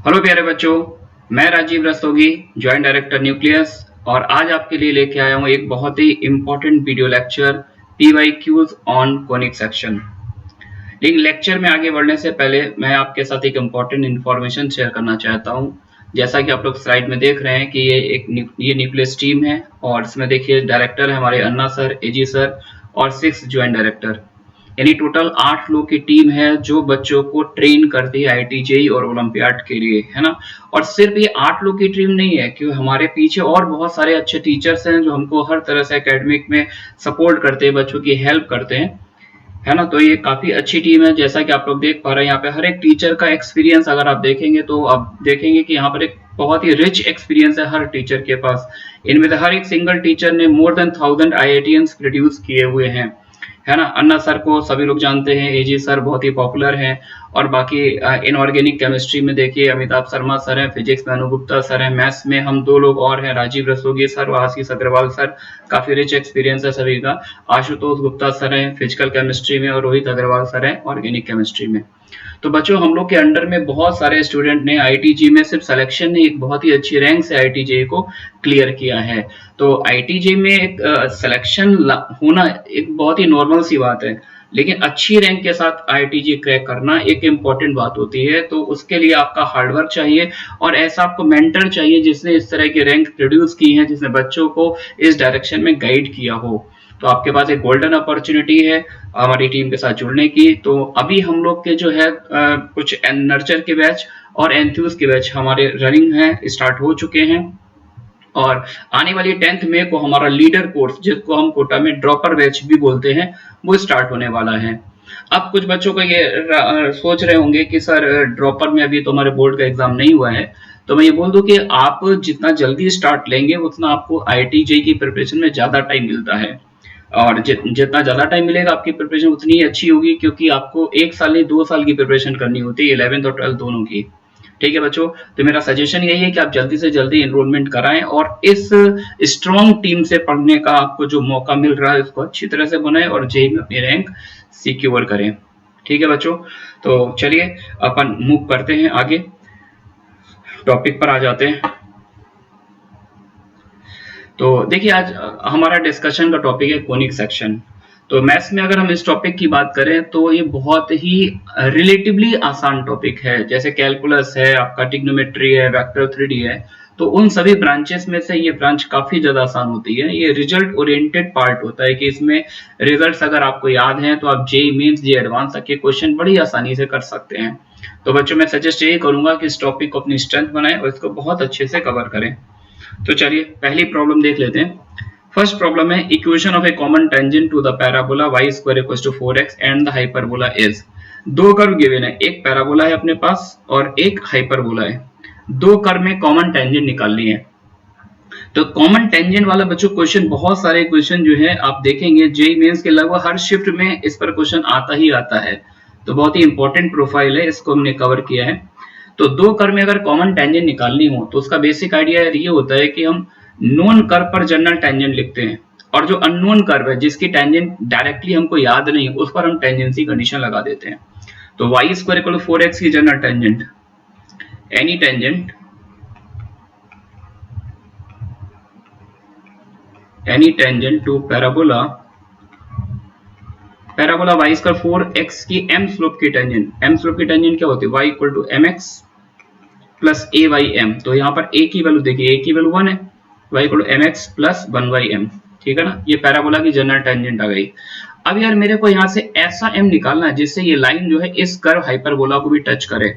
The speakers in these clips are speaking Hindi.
हेलो प्यारे बच्चों, मैं Rajeev Rastogi, joint director Nucleus, और आज आपके लिए लेके आया हूँ एक बहुत ही important video lecture PYQs on conic section. लेकिन लेक्चर में आगे बढ़ने से पहले मैं आपके साथ एक इम्पोर्टेंट इन्फॉर्मेशन शेयर करना चाहता हूँ। जैसा कि आप लोग स्लाइड में देख रहे हैं कि ये न्यूक्लियस टीम है और इसमें देखिए डायरेक्टर है हमारे अन्ना सर, एजी सर और 6 ज्वाइंट डायरेक्टर, यानी टोटल 8 लोग की टीम है जो बच्चों को ट्रेन करती है आईआईटी जेईई और ओलंपियाड के लिए, है ना। और सिर्फ ये 8 लोग की टीम नहीं है, क्योंकि हमारे पीछे और बहुत सारे अच्छे टीचर्स हैं जो हमको हर तरह से एकेडमिक में सपोर्ट करते हैं, बच्चों की हेल्प करते हैं, है ना। तो ये काफी अच्छी टीम है। जैसा कि आप लोग देख पा रहे हैं यहाँ पे हर एक टीचर का एक्सपीरियंस अगर आप देखेंगे तो आप देखेंगे कि यहाँ पर एक बहुत ही रिच एक्सपीरियंस है हर टीचर के पास। इनमें से हर एक सिंगल टीचर ने मोर देन 1000 आईआईटीएंस प्रोड्यूस किए हुए हैं, है ना। अन्ना सर को सभी लोग जानते हैं, एजी सर बहुत ही पॉपुलर हैं, और बाकी इनऑर्गेनिक केमिस्ट्री में देखिए अमिताभ शर्मा सर हैं, फिजिक्स में अनु गुप्ता सर हैं, मैथ्स में हम 2 लोग और हैं, राजीव रस्तोगी सर और आशीष अग्रवाल सर, काफी रिच एक्सपीरियंस है सभी का। आशुतोष गुप्ता सर हैं फिजिकल केमिस्ट्री में, और रोहित अग्रवाल सर हैं ऑर्गेनिक केमिस्ट्री में। तो बच्चों हम लोग के अंडर में बहुत सारे स्टूडेंट ने आईआईटी में सिर्फ सिलेक्शन ने एक बहुत ही अच्छी रैंक से आईआईटी को क्लियर किया है। तो आईआईटी में एक सिलेक्शन होना एक बहुत ही नॉर्मल सी बात है, लेकिन अच्छी रैंक के साथ आईआईटी क्रैक करना एक इम्पॉर्टेंट बात होती है। तो उसके लिए आपका हार्डवर्क चाहिए और ऐसा आपको मेंटर चाहिए जिसने इस तरह की रैंक प्रोड्यूस की है, जिसने बच्चों को इस डायरेक्शन में गाइड किया हो। तो आपके पास एक गोल्डन अपॉर्चुनिटी है हमारी टीम के साथ जुड़ने की। तो अभी हम लोग के जो है कुछ नर्चर के बैच और एंथ्यूज के बैच हमारे रनिंग है, स्टार्ट हो चुके हैं, और आने वाली 10th मई को हमारा लीडर कोर्स, जिसको हम कोटा में ड्रॉपर बैच भी बोलते हैं, वो स्टार्ट होने वाला है। अब कुछ बच्चों को ये सोच रहे होंगे कि सर ड्रॉपर में अभी तो हमारे बोर्ड का एग्जाम नहीं हुआ है, तो मैं ये बोल दूं कि आप जितना जल्दी स्टार्ट लेंगे उतना आपको आईआईटी जेईई की प्रिपरेशन में ज्यादा टाइम मिलता है, और जितना ज्यादा टाइम मिलेगा आपकी प्रिपरेशन उतनी ही अच्छी होगी, क्योंकि आपको 1 साल नहीं 2 साल की प्रिपरेशन करनी होती है 11th और 12th दोनों की। ठीक है बच्चों, तो मेरा सजेशन यही है कि आप जल्दी से जल्दी एनरोलमेंट कराएं और इस स्ट्रॉन्ग टीम से पढ़ने का आपको जो मौका मिल रहा है उसको अच्छी तरह से बनाएं और जेईई में अपनी रैंक सिक्योर करें। ठीक है बच्चों, तो चलिए अपन मूव करते हैं आगे, टॉपिक पर आ जाते हैं। तो देखिए आज हमारा डिस्कशन का टॉपिक है कोनिक सेक्शन। तो मैथ्स में अगर हम इस टॉपिक की बात करें तो ये बहुत ही रिलेटिवली आसान टॉपिक है। जैसे कैलकुलस है, आपका ट्रिग्नोमेट्री है, वेक्टर 3D है, तो उन सभी ब्रांचेस में से ये ब्रांच काफी ज्यादा आसान होती है। ये रिजल्ट ओरिएंटेड पार्ट होता है कि इसमें रिजल्ट्स अगर आपको याद हैं तो आप जेईई मेंस जेईई एडवांस तक के क्वेश्चन बड़ी आसानी से कर सकते हैं। तो बच्चों मैं सजेस्ट यही करूंगा कि इस टॉपिक को अपनी स्ट्रेंथ बनाएं और इसको बहुत अच्छे से कवर करें। तो चलिए पहली प्रॉब्लम देख लेते हैं। फर्स्ट प्रॉब्लम है equation of a common tangent to the parabola y square equals to 4x and the hyperbola is. दो कर्व गिवन है, एक पैराबोला है अपने पास और एक हाइपरबोला है। दो कर्व में कॉमन टेंजेंट निकालनी है। तो कॉमन टेंजेंट वाला बच्चों क्वेश्चन, बहुत सारे क्वेश्चन जो है आप देखेंगे जेईई मेंस के लगभग हर शिफ्ट में इस पर क्वेश्चन आता ही आता है। तो बहुत ही इंपॉर्टेंट प्रोफाइल है, इसको हमने कवर किया है। तो दो कर्व में अगर कॉमन टेंजेंट निकालनी हो तो उसका बेसिक आइडिया ये होता है कि हम नोन कर्व पर जनरल टेंजेंट लिखते हैं, और जो अननोन कर्व है जिसकी टेंजेंट डायरेक्टली हमको याद नहीं उस पर हम टेंजेंसी कंडीशन लगा देते हैं। तो y square equal to 4x की general tangent, any tangent to parabola y square 4x की m स्लोप की टेंजेंट क्या होती है, y equal to mx plus a by m. तो यहाँ पर a की वैल्यू देखिए, a की वैल्यू 1 है, y equal to mx plus 1/m। ठीक है ना, ये पैराबोला की जनरल टेंजेंट आ गई। अब यार मेरे को यहाँ से ऐसा m निकालना है जिससे ये लाइन जो है इस कर्व हाइपरबोला को भी टच करे।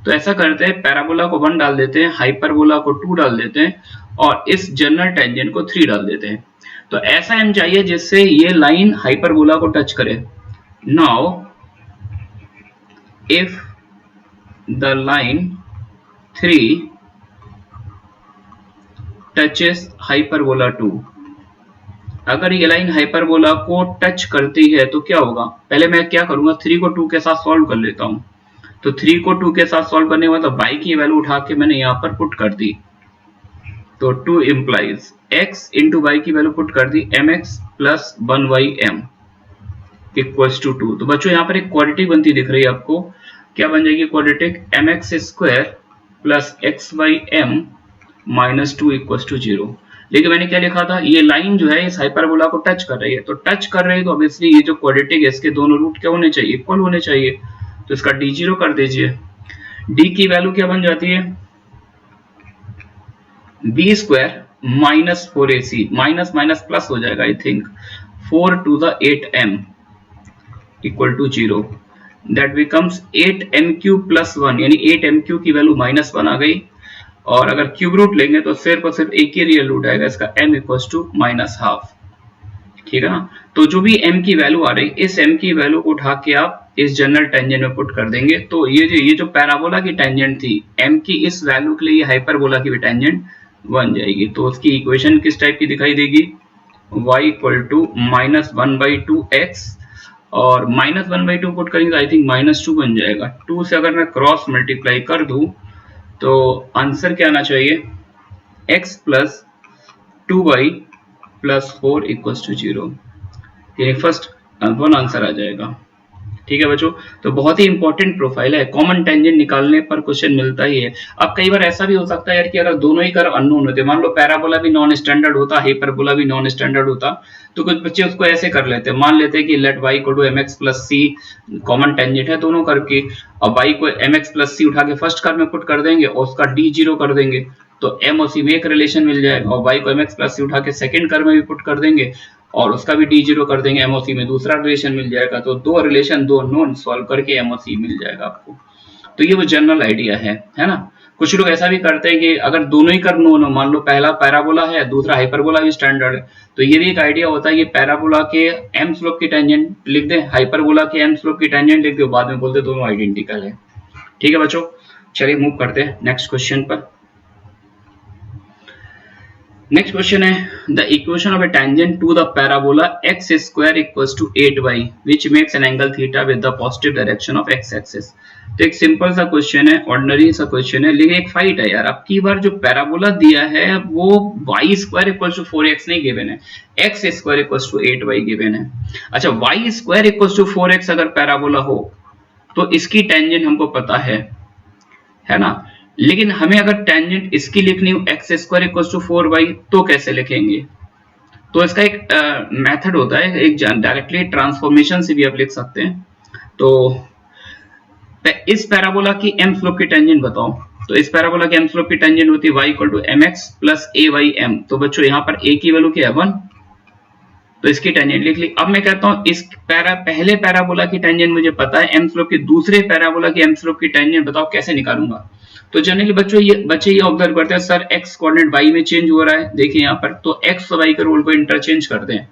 तो ऐसा करते हैं, पैराबोला को 1 डाल देते हैं, हाइपरबोला को 2 डाल देते हैं, और इस जनरल टेंजेंट को 3 डाल देते हैं। तो ऐसा m चाहिए जिससे ये लाइन हाइपरबोला को टच करे। Now if the line 3 touches hyperbola 2, अगर ये लाइन हाइपरबोला को टच करती है तो क्या होगा, पहले मैं क्या करूंगा 3 को 2 के साथ सॉल्व कर लेता हूं। तो 3 को 2 के साथ सॉल्व करने के बाद y की वैल्यू उठा के मैंने यहां पर पुट कर दी। तो 2 इंप्लाइज x इंटू वाई की वैल्यू पुट कर दी mx plus 1/m equals to 2। तो बच्चों यहाँ पर एक क्वाड्रेटिक बनती दिख रही है आपको, क्या बन जाएगी quadratic, mx square plus x by m minus 2 equal to 0। लेकिन मैंने क्या लिखा था, ये लाइन जो है इस हाइपरबोला को टच कर रही है, तो टच कर रही है तो ऑब्वियसली ये जो क्वाड्रेटिक है इसके दोनों रूट क्या होने चाहिए, इक्वल होने चाहिए। तो इसका d0 कर दीजिए। d की वैल्यू क्या बन जाती है, b square minus 4ac, minus minus plus हो जाएगा I think, 4 to the 8m equal to 0। That becomes 8m³ plus 1, यानी 8m³ की वैल्यू माइनस 1 आ गई। और अगर क्यूब रूट लेंगे तो सिर्फ और सिर्फ एक ही रियल रूट आएगा, इसका m equal to minus half. ठीक है ना। तो जो भी m की वैल्यू आ रही, इस m की वैल्यू को उठा के आप इस जनरल टेंजेंट में पुट कर देंगे, तो ये जो पैराबोला की टेंजेंट थी m की इस वैल्यू के लिए हाइपरबोला की भी टेंजेंट बन जाएगी। तो उसकी इक्वेशन किस टाइप की दिखाई देगी, y equal to minus 1/2x, और माइनस 1/2 पुट करेंगे तो आई थिंक माइनस 2 बन जाएगा। 2 से अगर मैं क्रॉस मल्टीप्लाई कर दूं तो आंसर क्या आना चाहिए, x plus 2y plus 4 equal to 0, यानी फर्स्ट वन आंसर आ जाएगा। ठीक है बच्चों, तो बहुत ही इंपॉर्टेंट प्रोफाइल है, कॉमन टेंजेंट निकालने पर क्वेश्चन मिलता ही है। अब कई बार ऐसा भी हो सकता है यार कि अगर दोनों ही कर्व अननोन होते, मान लो पैराबोला भी नॉन स्टैंडर्ड होता, हाइपरबोला भी नॉन स्टैंडर्ड होता, तो कुछ बच्चे उसको ऐसे कर लेते, मान लेते हैं कि let y equal to mx plus c, common tangent है दोनों कर्व की, और y को mx प्लस c उठा के फर्स्ट कर्व में पुट कर देंगे और उसका d0 कर देंगे, तो m और c में एक रिलेशन मिल जाएगा, और y को mx प्लस c उठा के सेकंड कर्व में भी पुट कर देंगे और उसका भी d0 कर देंगे, m और c में दूसरा रिलेशन मिल जाएगा। तो दो रिलेशन, दो नोन सॉल्व करके m और c मिल जाएगा आपको। तो ये वो जनरल आइडिया है ना। कुछ लोग ऐसा भी करते हैं कि अगर दोनों ही कर्व नोन हो, मान लो पहला पैराबोला है दूसरा हाइपरबोला भी स्टैंडर्ड है, तो ये भी एक आइडिया होता है कि पैराबोला के m स्लोप की टेंजेंट लिख दें, हाइपरबोला के m स्लोप की टेंजेंट लिख दो, बाद में बोलते दोनों आइडेंटिकल है। ठीक है बच्चों, चलिए मूव करते हैं नेक्स्ट क्वेश्चन पर। नेक्स्ट क्वेश्चन है, the equation of a tangent to the parabola x square equals to 8y which makes an angle theta with the positive direction of x axis. तो एक सिंपल सा क्वेश्चन है, ऑर्डिनरी सा क्वेश्चन है, लेकिन एक फाइट है यार। अब की बार जो पैराबोला दिया है वो y square equals to 4x नहीं गिवन है, x square equals to 8y given है। अच्छा, y square equals to 4x अगर पैराबोला हो तो इसकी टेंजेंट हमको पता है ना, लेकिन हमें अगर टेंजेंट इसकी लिखनी हो x square equal to 4y तो कैसे लिखेंगे। तो इसका एक मेथड होता है, एक डायरेक्टली ट्रांसफॉर्मेशन से भी आप लिख सकते हैं। तो इस पैराबोला की m स्लोप की टेंजेंट बताओ, तो इस पैराबोला की m स्लोप की टेंजेंट होती है y equal to mx plus ay/m। तो बच्चों यहाँ पर a की वैल्यू क्या है 1, तो इसकी टेंजेंट लिख ली। अब मैं कहता हूँ इस पहले पैराबोला की टेंजेंट मुझे पता है, m स्लोप की दूसरे पैराबोला की m स्लोप की टेंजेंट बताओ कैसे निकालूंगा। तो जनरली बच्चे ये ऑब्जर्व करते हैं सर x कोऑर्डिनेट y में चेंज हो रहा है, देखिए यहाँ पर, तो x और y के रोल को इंटरचेंज करते हैं।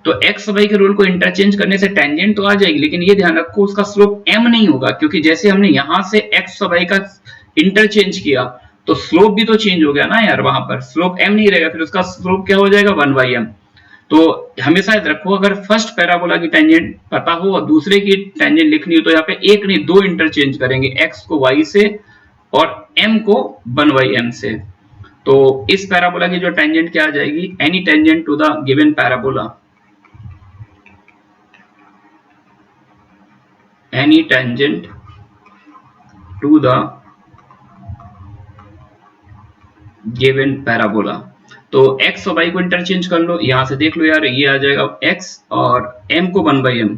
तो x और y के रोल को इंटरचेंज करने से टेंजेंट तो आ जाएगी, लेकिन ये ध्यान रखो उसका स्लोप m नहीं होगा, क्योंकि जैसे हमने यहाँ से x और y का इंटरचेंज किया तो स्लोप भी तो चेंज हो गया ना यार, वहां पर स्लोप m नहीं रहेगा, फिर उसका स्लोप क्या हो जाएगा 1/m। तो हमेशा याद रखो अगर फर्स्ट पैराबोला की टेंजेंट पता हो और दूसरे की टेंजेंट लिखनी हो तो यहाँ पे एक नहीं दो इंटरचेंज करेंगे, x को y से और m को 1/m से। तो इस पैराबोला की जो टेंजेंट क्या आ जाएगी, any tangent to the given parabola, any tangent to the given parabola. तो x और y को इंटरचेंज कर लो, यहां से देख लो यार, ये आ जाएगा x और m को 1/m,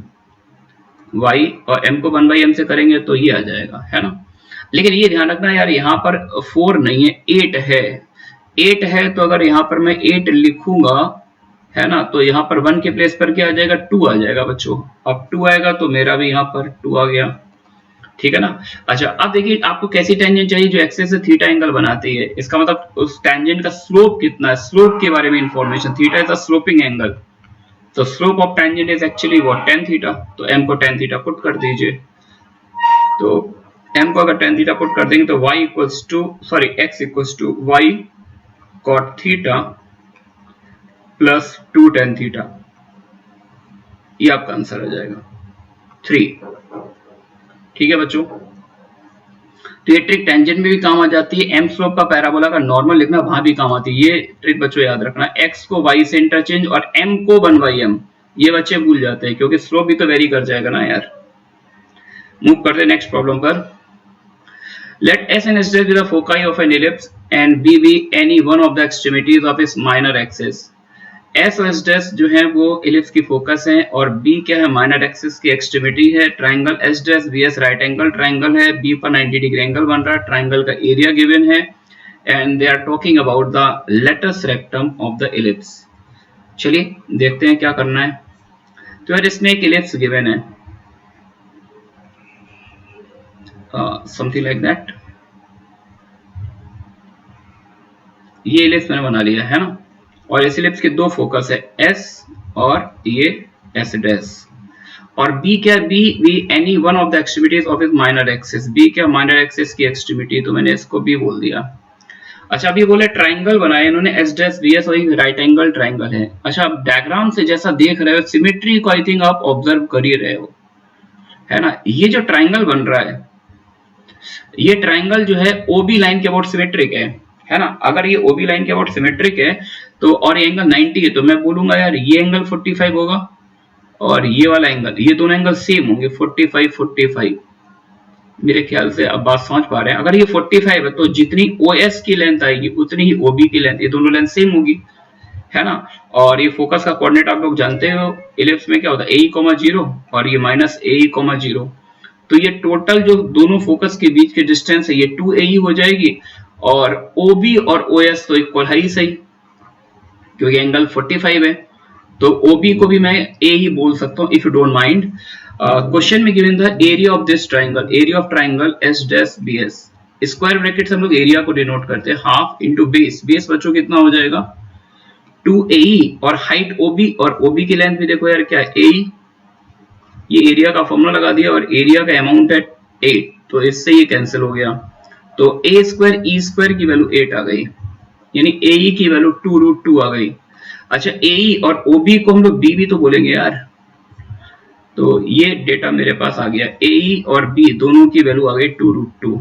y और m को 1/m से करेंगे तो ये आ जाएगा, है ना। लेकिन ये ध्यान रखना यार, यहाँ पर 4 नहीं है 8 है, 8 है, तो अगर यहाँ पर मैं 8 लिखूंगा, है ना, तो यहाँ पर 1 के प्लेस पर क्या आ जाएगा 2 आ जाएगा बच्चों। अब 2 आएगा तो मेरा भी यहाँ पर 2 आ गया, ठीक है ना। अच्छा, अब देखिए आपको कैसी टेंजेंट चाहिए जो एक्सिस से थीटा एंगल बनाती है, इसका मतलब उस टेंजेंट का स्लोप कितना है, स्लोप के बारे में information, theta is a sloping angle, तो slope of tangent is actually what tan theta. तो m को tan थीटा पुट कर दीजिए, तो m को अगर tan थीटा पुट कर देंगे तो x equals to y cot theta plus 2 tan theta, ये आपका आंसर आ जाएगा 3। ठीक है बच्चों, तो ये ट्रिक टेंजेंट में भी काम आ जाती है, m स्लोप का पैराबोला का नॉर्मल लिखना वहां भी काम आती है। ये ट्रिक बच्चों याद रखना, x को y से इंटरचेंज और m को 1/m, ये बच्चे भूल जाते हैं क्योंकि स्लोप भी तो वेरी कर जाएगा ना यार। मूव करते हैं नेक्स्ट प्रॉब्लम पर। Let S and S dash be the foci of an ellipse and B be any one of the extremities of its minor axis. S और S dash जो है वो इलिप्स की फोकस है और B क्या है, माइनर एक्सिस की एक्सट्रीमिटी है. Triangle S dash BS right angle triangle है, B पर 90 डिग्री एंगल बन रहा है, ट्राइंगल का एरिया गिवन है and they are talking about the latus rectum of the ellipse. चलिए देखते हैं क्या करना है. तो यार इसमें एक इलिप्स गिवन है समथिंग लाइक दैट. ये इलिप्स मैंने बना लिया है ना, और इस इलिप्स के दो फोकस है S और ये S डैश. और B क्या है, B any one of the extremities of is minor axis. B क्या, माइनर एक्सिस की एक्सट्रीमिटी, तो मैंने इसको B बोल दिया. अच्छा अभी बोले ट्राइंगल बनाया इन्होंने S डैश BS और एक राइट एंगल ट्राइंगल है. अच्छा आप डायग्राम से जैसा देख रहे हो सिमेट्री को आई थिंक आप ऑब्जर्व कर ही रहे हो, है ना. ये जो ट्राइंगल बन रहा है, ये ट्राइंगल जो है OB लाइन के अबाउट सिमेट्रिक है ना. अगर ये OB लाइन के अबाउट सिमेट्रिक है तो और ये एंगल 90 है तो मैं बोलूंगा यार ये एंगल 45 होगा और ये वाला एंगल, ये दोनों एंगल सेम होंगे 45. मेरे ख्याल से अब बात समझ पा रहे हैं. अगर ये 45 है तो जितनी OS की लेंथ आएगी उतनी ही OB की लेंथ, ये दोनों लेंथ सेम होगी, है ना. और ये फोकस का कोऑर्डिनेट आप लोग जानते हो इलिप्स में क्या होता है AE,0 और ये माइनस AE,0. तो ये टोटल जो दोनों फोकस के बीच की डिस्टेंस है ये 2AE हो जाएगी और OB और OS तो इक्वल है ही सही क्योंकि एंगल 45 है. तो OB को भी मैं A ही बोल सकता हूँ if you don't mind. Question में गिवन था area of this triangle, area of triangle S dash BS. Square bracket से हम लोग एरिया को डिनोट करते हैं हाफ इंटू बेस. बेस बच्चों कितना हो जाएगा 2AE और हाइट OB और OB की लेंथ भी देखो यार क्या है AE. ये एरिया का फॉर्मूला लगा दिया और एरिया का अमाउंट है 8 तो इससे ये कैंसिल हो गया. तो A स्क्वायर E स्क्वायर की वैल्यू 8 आ गई यानी AE की वैल्यू 2√2 आ गई. अच्छा AE और OB को हम लोग B भी तो बोलेंगे यार. तो ये डेटा मेरे पास आ गया AE और B दोनों की वैल्यू आ गई 2√2.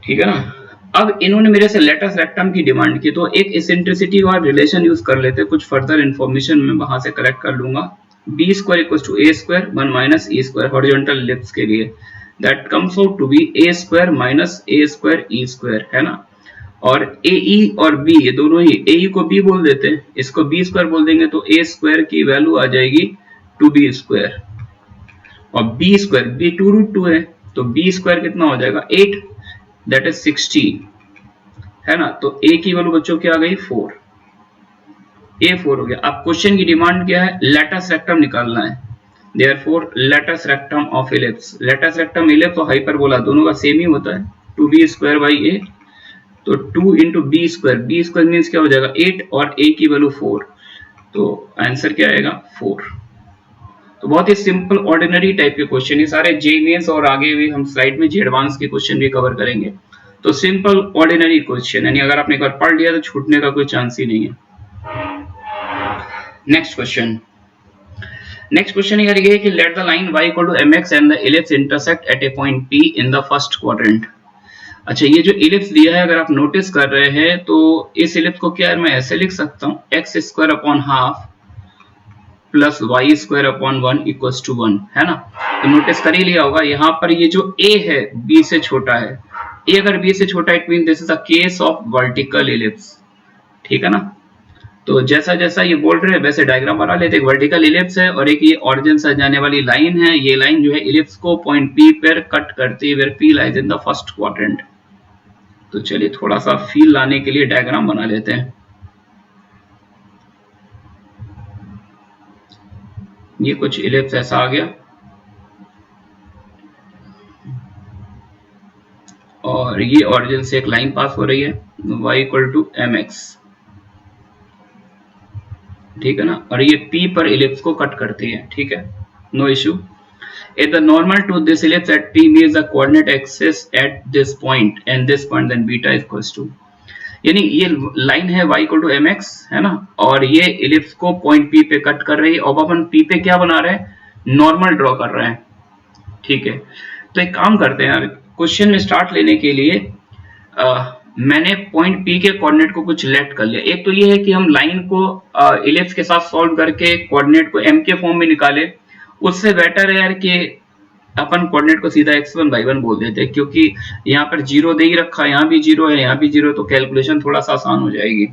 ठीक है ना. अब इन्होंने मेरे से लेटस रेक्टम की डिमांड की तो एक एसेंट्रिसिटी और रिलेशन यूज कर लेते, कुछ फर्दर इंफॉर्मेशन मैं वहां से कलेक्ट कर लूंगा. B square equal to A square 1 minus E square horizontal ellipse के लिए that comes out to be A square minus A square E square, है ना. और AE और B ये दोनों ही, AE को B बोल देते हैं, इसको B स्क्वायर बोल देंगे तो A स्क्वायर की वैल्यू आ जाएगी 2B स्क्वायर और B स्क्वायर B 2√2 है तो B स्क्वायर कितना हो जाएगा 8 दैट इज 16, है ना. तो A की वैल्यू बच्चों क्या आ गई 4, A4 हो गया. अब क्वेश्चन की डिमांड क्या है, लेटस रेक्टम निकालना है. Therefore latus rectum of ellipse, latus rectum ellipse और हाइपरबोला दोनों का सेम ही होता है 2B स्क्वायर बाई A. तो 2 इंटू B स्क्वायर मीन्स क्या हो जाएगा 8 और A की वैल्यू 4 तो आंसर क्या आएगा 4. तो बहुत ही सिंपल ऑर्डिनरी टाइप के क्वेश्चन, ये सारे JEE मेंस और आगे भी हम स्लाइड में एडवांस के क्वेश्चन भी कवर करेंगे. तो सिंपल ऑर्डिनरी क्वेश्चन यानी अगर आपने एक बार पढ़ लिया तो छूटने का कोई चांस ही नहीं है. नेक्स्ट क्वेश्चन यार ये है कि let the line y equal to mx and the ellipse intersect at a point P in the first quadrant. अच्छा ये जो इलिप्स दिया है अगर आप नोटिस कर रहे हैं तो इस इलिप्स को क्या है मैं ऐसे लिख सकता हूँ x square upon half plus y square upon 1 equals to 1, है ना. तो नोटिस कर ही लिया होगा यहाँ पर ये जो a है b से छोटा है, a अगर b से छोटा it mean this is a case of vertical ellipse. ठीक है ना. तो जैसा जैसा ये बोल रहे हैं वैसे डायग्राम बना लेते. एक वर्टिकल इलिप्स है और एक ये ऑरिजिन से जाने वाली लाइन है. ये लाइन जो है इलिप्स को पॉइंट P पर कट करती है where P lies in the first quadrant. तो चलिए थोड़ा सा फील लाने के लिए डायग्राम बना लेते हैं. ये कुछ इलिप्स ऐसा आ गया और ये ऑरिजिन से एक लाइन पास हो रही है y इक्वल टू mx. ठीक है ना. और ये P पर इलिप्स को कट करती है. ठीक है, no issue. If the normal to this ellipse at P means the coordinate axis at this point and this point then beta equals to, यानी ये लाइन है y इक्वल टू mx, है ना. और ये इलिप्स को पॉइंट P पे कट कर रही है और अपन P पे क्या बना रहे हैं, नॉर्मल ड्रॉ कर रहे हैं. ठीक है. तो एक काम करते हैं यार, क्वेश्चन में स्टार्ट लेने के लिए मैंने पॉइंट P के कोऑर्डिनेट को कुछ लेट कर लिया. एक तो ये है कि हम लाइन को इलिप्स के साथ सॉल्व करके कोऑर्डिनेट को m के फॉर्म में निकाले. उससे बेटर है यार कि अपन कोऑर्डिनेट को सीधा x1/1 बोल देते हैं, क्योंकि यहाँ पर 0 दे ही रखा है, यहाँ भी 0 है, यहाँ भी 0, तो कैलकुलेशन थोड़ा सा आसान हो जाएगी।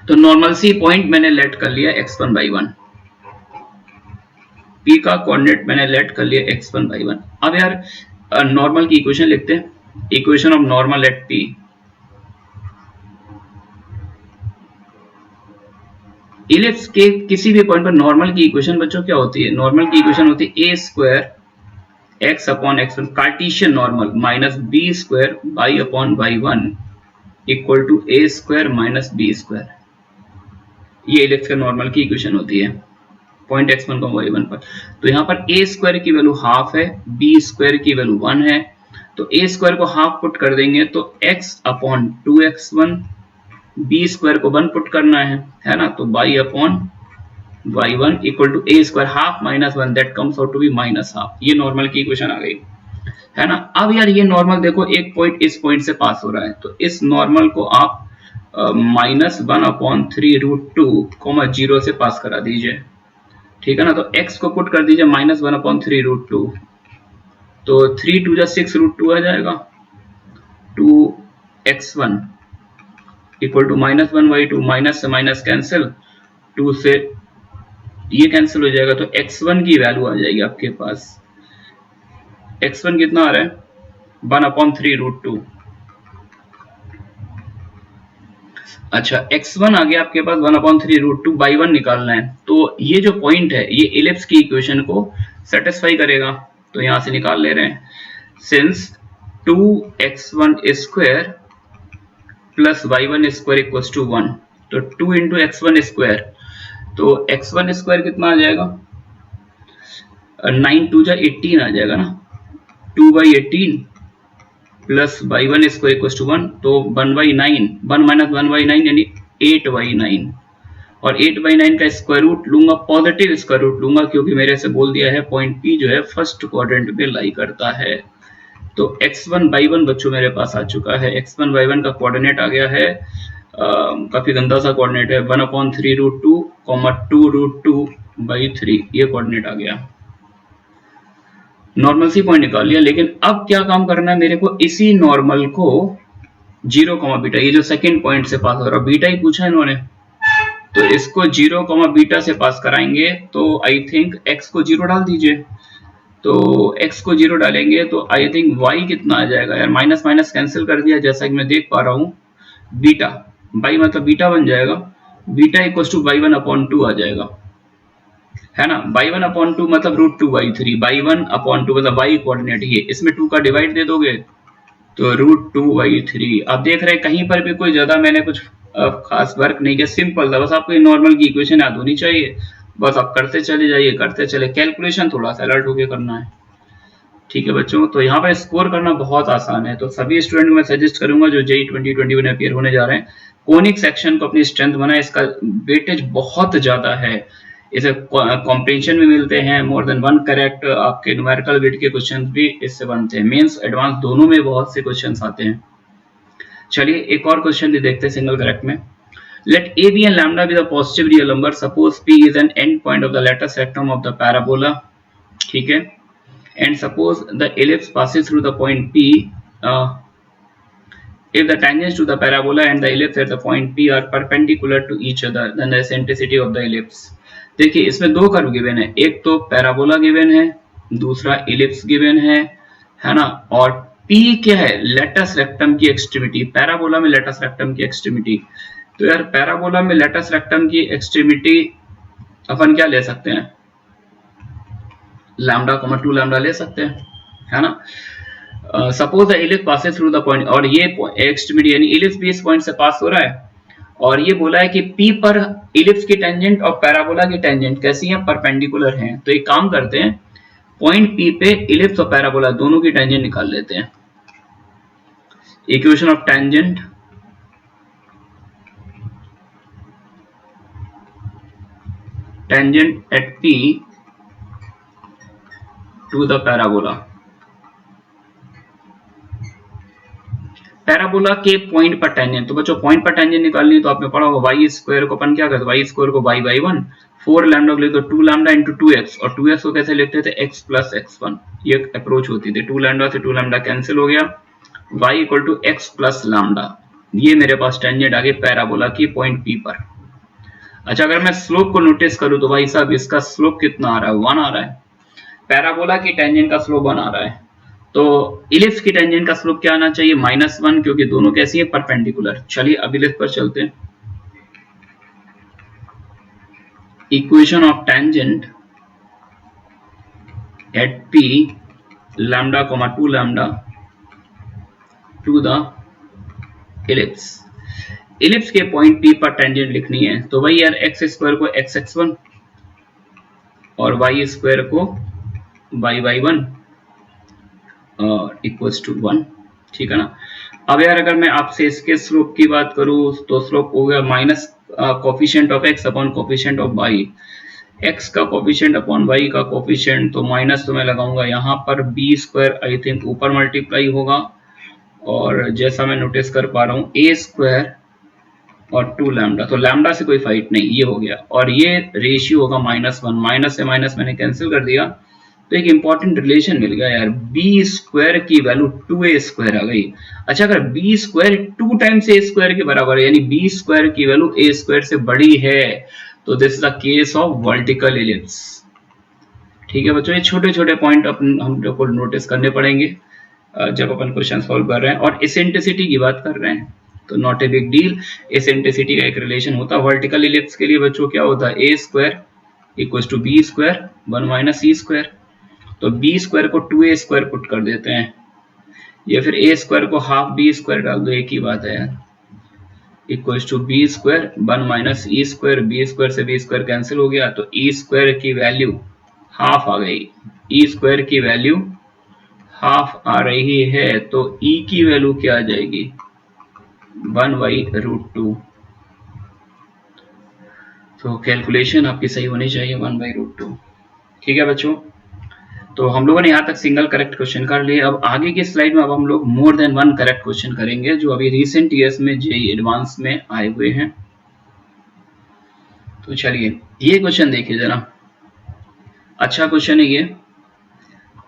तो नॉर्मल सी पॉइंट मैंने लेट कर लिया x1/1, p का कोऑर्डिनेट मैंने लेट कर लिया x1/1। अब यार नॉर्मल की इक्वेशन लिखते हैं, equation of normal at p। Ellipse के किसी भी पॉइंट पर नॉर्मल की इक्वेशन बच्चों क्या होती है? नॉर्मल की इक्वेशन होती है a square x upon x1 cartesian normal minus b square y upon y1 equal to a square minus b square. ये इलिप्स का नॉर्मल की इक्वेशन होती है पॉइंट x1 को y1 पर। तो यहाँ पर a स्क्वायर की वैल्यू हाफ है, b स्क्वायर की वैल्यू 1 है, तो a स्क्वायर को हाफ पुट कर देंगे तो x upon 2x1, b square को 1 पुट करना है ना, तो y upon y1 equal to a square half minus 1 that comes out to be minus half. ये नॉर्मल की इक्वेशन आ गई है ना। अब यार ये नॉर्मल देखो एक पॉइंट इस पॉइंट से पास हो रहा है, तो इस नॉर्मल को आप -1/3√2, 0 से पास करा दीजिए, ठीक है ना। तो x को पुट कर दीजिए -1/3√2, तो 3 2 6√2 आ जाएगा, 2x1 इक्वल टू -1/2, माइनस से माइनस कैंसिल, 2 से ये कैंसिल हो जाएगा, तो x1 की वैल्यू आ जाएगी आपके पास। x1 कितना आ रहा है? 1/3√2। अच्छा, x1 आ गया आपके पास 1/3√2, y1 निकालना है। तो ये जो पॉइंट है ये इलिप्स की इक्वेशन को सेटिस्फाई करेगा, तो यहां से निकाल ले रहे हैं। Since 2x1 square plus y1 square equals to 1, तो 2 इंटू x1 स्क्वायर, तो x1 स्क्वायर कितना आ जाएगा? 9 2 18 आ जाएगा ना, 2/18 plus y1 square equals to 1, तो 1/9, 1 माइनस 1/9 यानी 8/9, और 8/9 का स्क्वायर रूट लूंगा, पॉजिटिव स्क्वायर रूट लूंगा, क्योंकि मेरे से बोल दिया है पॉइंट P जो है फर्स्ट क्वाड्रेंट में लाई करता है। तो x1/1 बच्चों मेरे पास आ चुका है। x1/1 का कोऑर्डिनेट आ गया है, काफी गंदा सा कोऑर्डिनेट है, 1/3√2, 2√2/3, ये कोऑर्डिनेट आ गया। नॉर्मल सी पॉइंट निकाल लिया, लेकिन अब क्या काम करना है मेरे को? इसी नॉर्मल को 0, बीटा, ये जो सेकंड पॉइंट से पास हो रहा है, बीटा ही पूछा इन्होंने, तो इसको 0, बीटा से पास कराएंगे, तो आई थिंक x को 0 डाल दीजिए, तो x को 0 डालेंगे तो आई थिंक y कितना आ जाएगा यार, माइनस माइनस कैंसिल कर दिया जैसा कि मैं देख पा रहा हूँ, बीटा, y मतलब बीटा बन जाएगा, बीटा इक्वल्स टू y1/2 आ जाएगा, है ना। y1/2 मतलब √2/3, y1/2 मतलब y कोऑर्डिनेट, ये इसमें 2 का डिवाइड दे दोगे तो √2/3। आप देख रहे हैं कहीं पर भी कोई ज्यादा मैंने कुछ खास वर्क नहीं किया, सिंपल था, बस आपको ये नॉर्मल की इक्वेशन याद होनी चाहिए, बस आप करते चले जाइए, करते चले, कैलकुलेशन थोड़ा सा अलर्ट होके करना है, ठीक है बच्चों। तो यहाँ पर स्कोर करना बहुत आसान है, तो सभी स्टूडेंट को मैं सजेस्ट करूंगा जो JEE 2021 में अपीयर होने जा रहे हैं, कोनिक सेक्शन को अपनी स्ट्रेंथ बनाए, इसका वेटेज बहुत ज्यादा है, इसे कॉम्प्रिहेंशन में मिलते हैं, मोर देन 1 करेक्ट, आपके न्यूमेरिकल वेट के क्वेश्चन भी इससे बनते हैं, मेंस एडवांस दोनों में बहुत से क्वेश्चन आते हैं। चलिए एक और क्वेश्चन भी देखते हैं सिंगल करेक्ट में। Let a be and lambda be the positive real number. Suppose p is an end point of the lattice rectum of the parabola. ठीक है, and suppose the ellipse passes through the point P. If the tangents to the parabola and the ellipse at the point P are perpendicular to each other, then the eccentricity of the ellipse. देखिए इसमें दो कर्व गिवन है, एक तो पैराबोला गिवन है, दूसरा इलिप्स गिवन है ना, और P क्या है? लेटस रेक्टम की एक्सट्रीमिटी, पैराबोला में लेटस रेक्टम की एक्सट्रीमिटी। तो यार पैराबोला में लेटस रेक्टम की एक्सट्रीमिटी अपन क्या ले सकते हैं? लैम्डा, 2 लैम्डा ले सकते हैं, है ना। Suppose the ellipse passes through the point, और ये एक्सट्रीमिटी यानी इलिप्स भी इस पॉइंट से पास हो रहा है, और ये बोला है कि P पर इलिप्स की टेंजेंट और पैराबोला की टेंजेंट कैसी है? परपेंडिकुलर हैं। तो एक काम करते हैं, पॉइंट P पे इलिप्स और पैराबोला दोनों की टेंजेंट निकाल लेते हैं। Equation of tangent at P to the parabola, parabola के पॉइंट पर टेंजेंट, तो बच्चों पॉइंट पर टेंजेंट निकालनी है तो आपने पढ़ा होगा y स्क्वायर को अपन क्या करते हैं? y स्क्वायर को y/1, 4 लैम्डा को लिख दो 2 लैम्डा इंटू 2x, और 2x को कैसे लिखते थे x प्लस x1, ये एक अप्रोच होती थी। 2 लैम्डा से 2 लैम्डा कैंसिल हो गया, y equal to x plus lambda. ये मेरे पास टेंजेंट आ गई पैराबोला की पॉइंट P पर। अच्छा, अगर मैं स्लोप को नोटिस करूं तो भाई साहब इसका स्लोप कितना आ रहा है, 1 आ रहा है। पैराबोला की टेंजेंट का स्लोप 1 आ रहा है, तो इलिप्स की टेंजेंट का स्लोप क्या आना चाहिए, -1, क्योंकि दोनों कैसी है, परपेंडिकुलर। चलिए अब इलिप्स पर चलते हैं। Equation of tangent at P lambda, 2 lambda two the ellipse. Ellipse के पॉइंट P पर टेंजेंट लिखनी है, तो भाई यार एक्स स्क्वायर को xx1 और वाई स्क्वायर को y1 इक्वल्स टू 1, ठीक है ना। अब यार अगर मैं आपसे इसके स्लोप की बात करूं तो स्लोप हो गया minus coefficient of x upon coefficient of y, x का कोफिशिएंट अपॉन y का कोफिशिएंट, तो माइनस तो मैं लगाऊंगा यहाँ पर, b स्क्वायर आई थिंक ऊपर मल्टीप्लाई होगा, और जैसा मैं नोटिस कर पा रहा हूँ a स्क्वायर और 2 लैम्डा, तो लैम्डा से कोई फाइट नहीं, ये हो गया, और ये रेशियो होगा -1, माइनस से माइनस मैंने कैंसिल कर दिया, तो एक इंपॉर्टेंट रिलेशन मिल गया यार, बी स्क्वायर की वैल्यू 2a स्क्वायर आ गई। अच्छा, अगर B square 2 times a square के बराबर है, यानी बी स्क्वायर की वैल्यू a स्क्वायर से बड़ी है, तो this is the case of vertical ellipse. ठीक है बच्चों, ये छोटे छोटे पॉइंट हम लोग को नोटिस करने पड़ेंगे जब अपन क्वेश्चन सॉल्व कर रहे हैं, और एसेंट्रिसिटी की बात कर रहे हैं तो not a big deal. Eccentricity का एक रिलेशन होता है वर्टिकल इलिप्स के लिए बच्चों, क्या होता है, a square equals to B square 1 minus c square, तो बी स्क्वायर को 2a स्क्वायर पुट कर देते हैं, या फिर a स्क्वायर को हाफ बी स्क्वायर डाल दो, एक ही बात है यार, equals to B square 1 minus E square, B square से बी स्क्वायर कैंसिल हो गया, तो ई स्क्वायर की वैल्यू हाफ आ गई, ई स्क्वायर की वैल्यू हाफ आ रही है, तो e की वैल्यू क्या आ जाएगी, 1/√2। तो कैलकुलेशन आपकी सही होनी चाहिए, 1/√2। ठीक है बच्चों, तो हम लोगों ने यहाँ तक सिंगल करेक्ट क्वेश्चन कर लिए। अब आगे की स्लाइड में अब हम लोग मोर देन 1 करेक्ट क्वेश्चन करेंगे, जो अभी रिसेंट ईयर्स में जेईई एडवांस में आए हुए हैं। तो चलिए ये क्वेश्चन देखिए जरा, अच्छा क्वेश्चन है ये,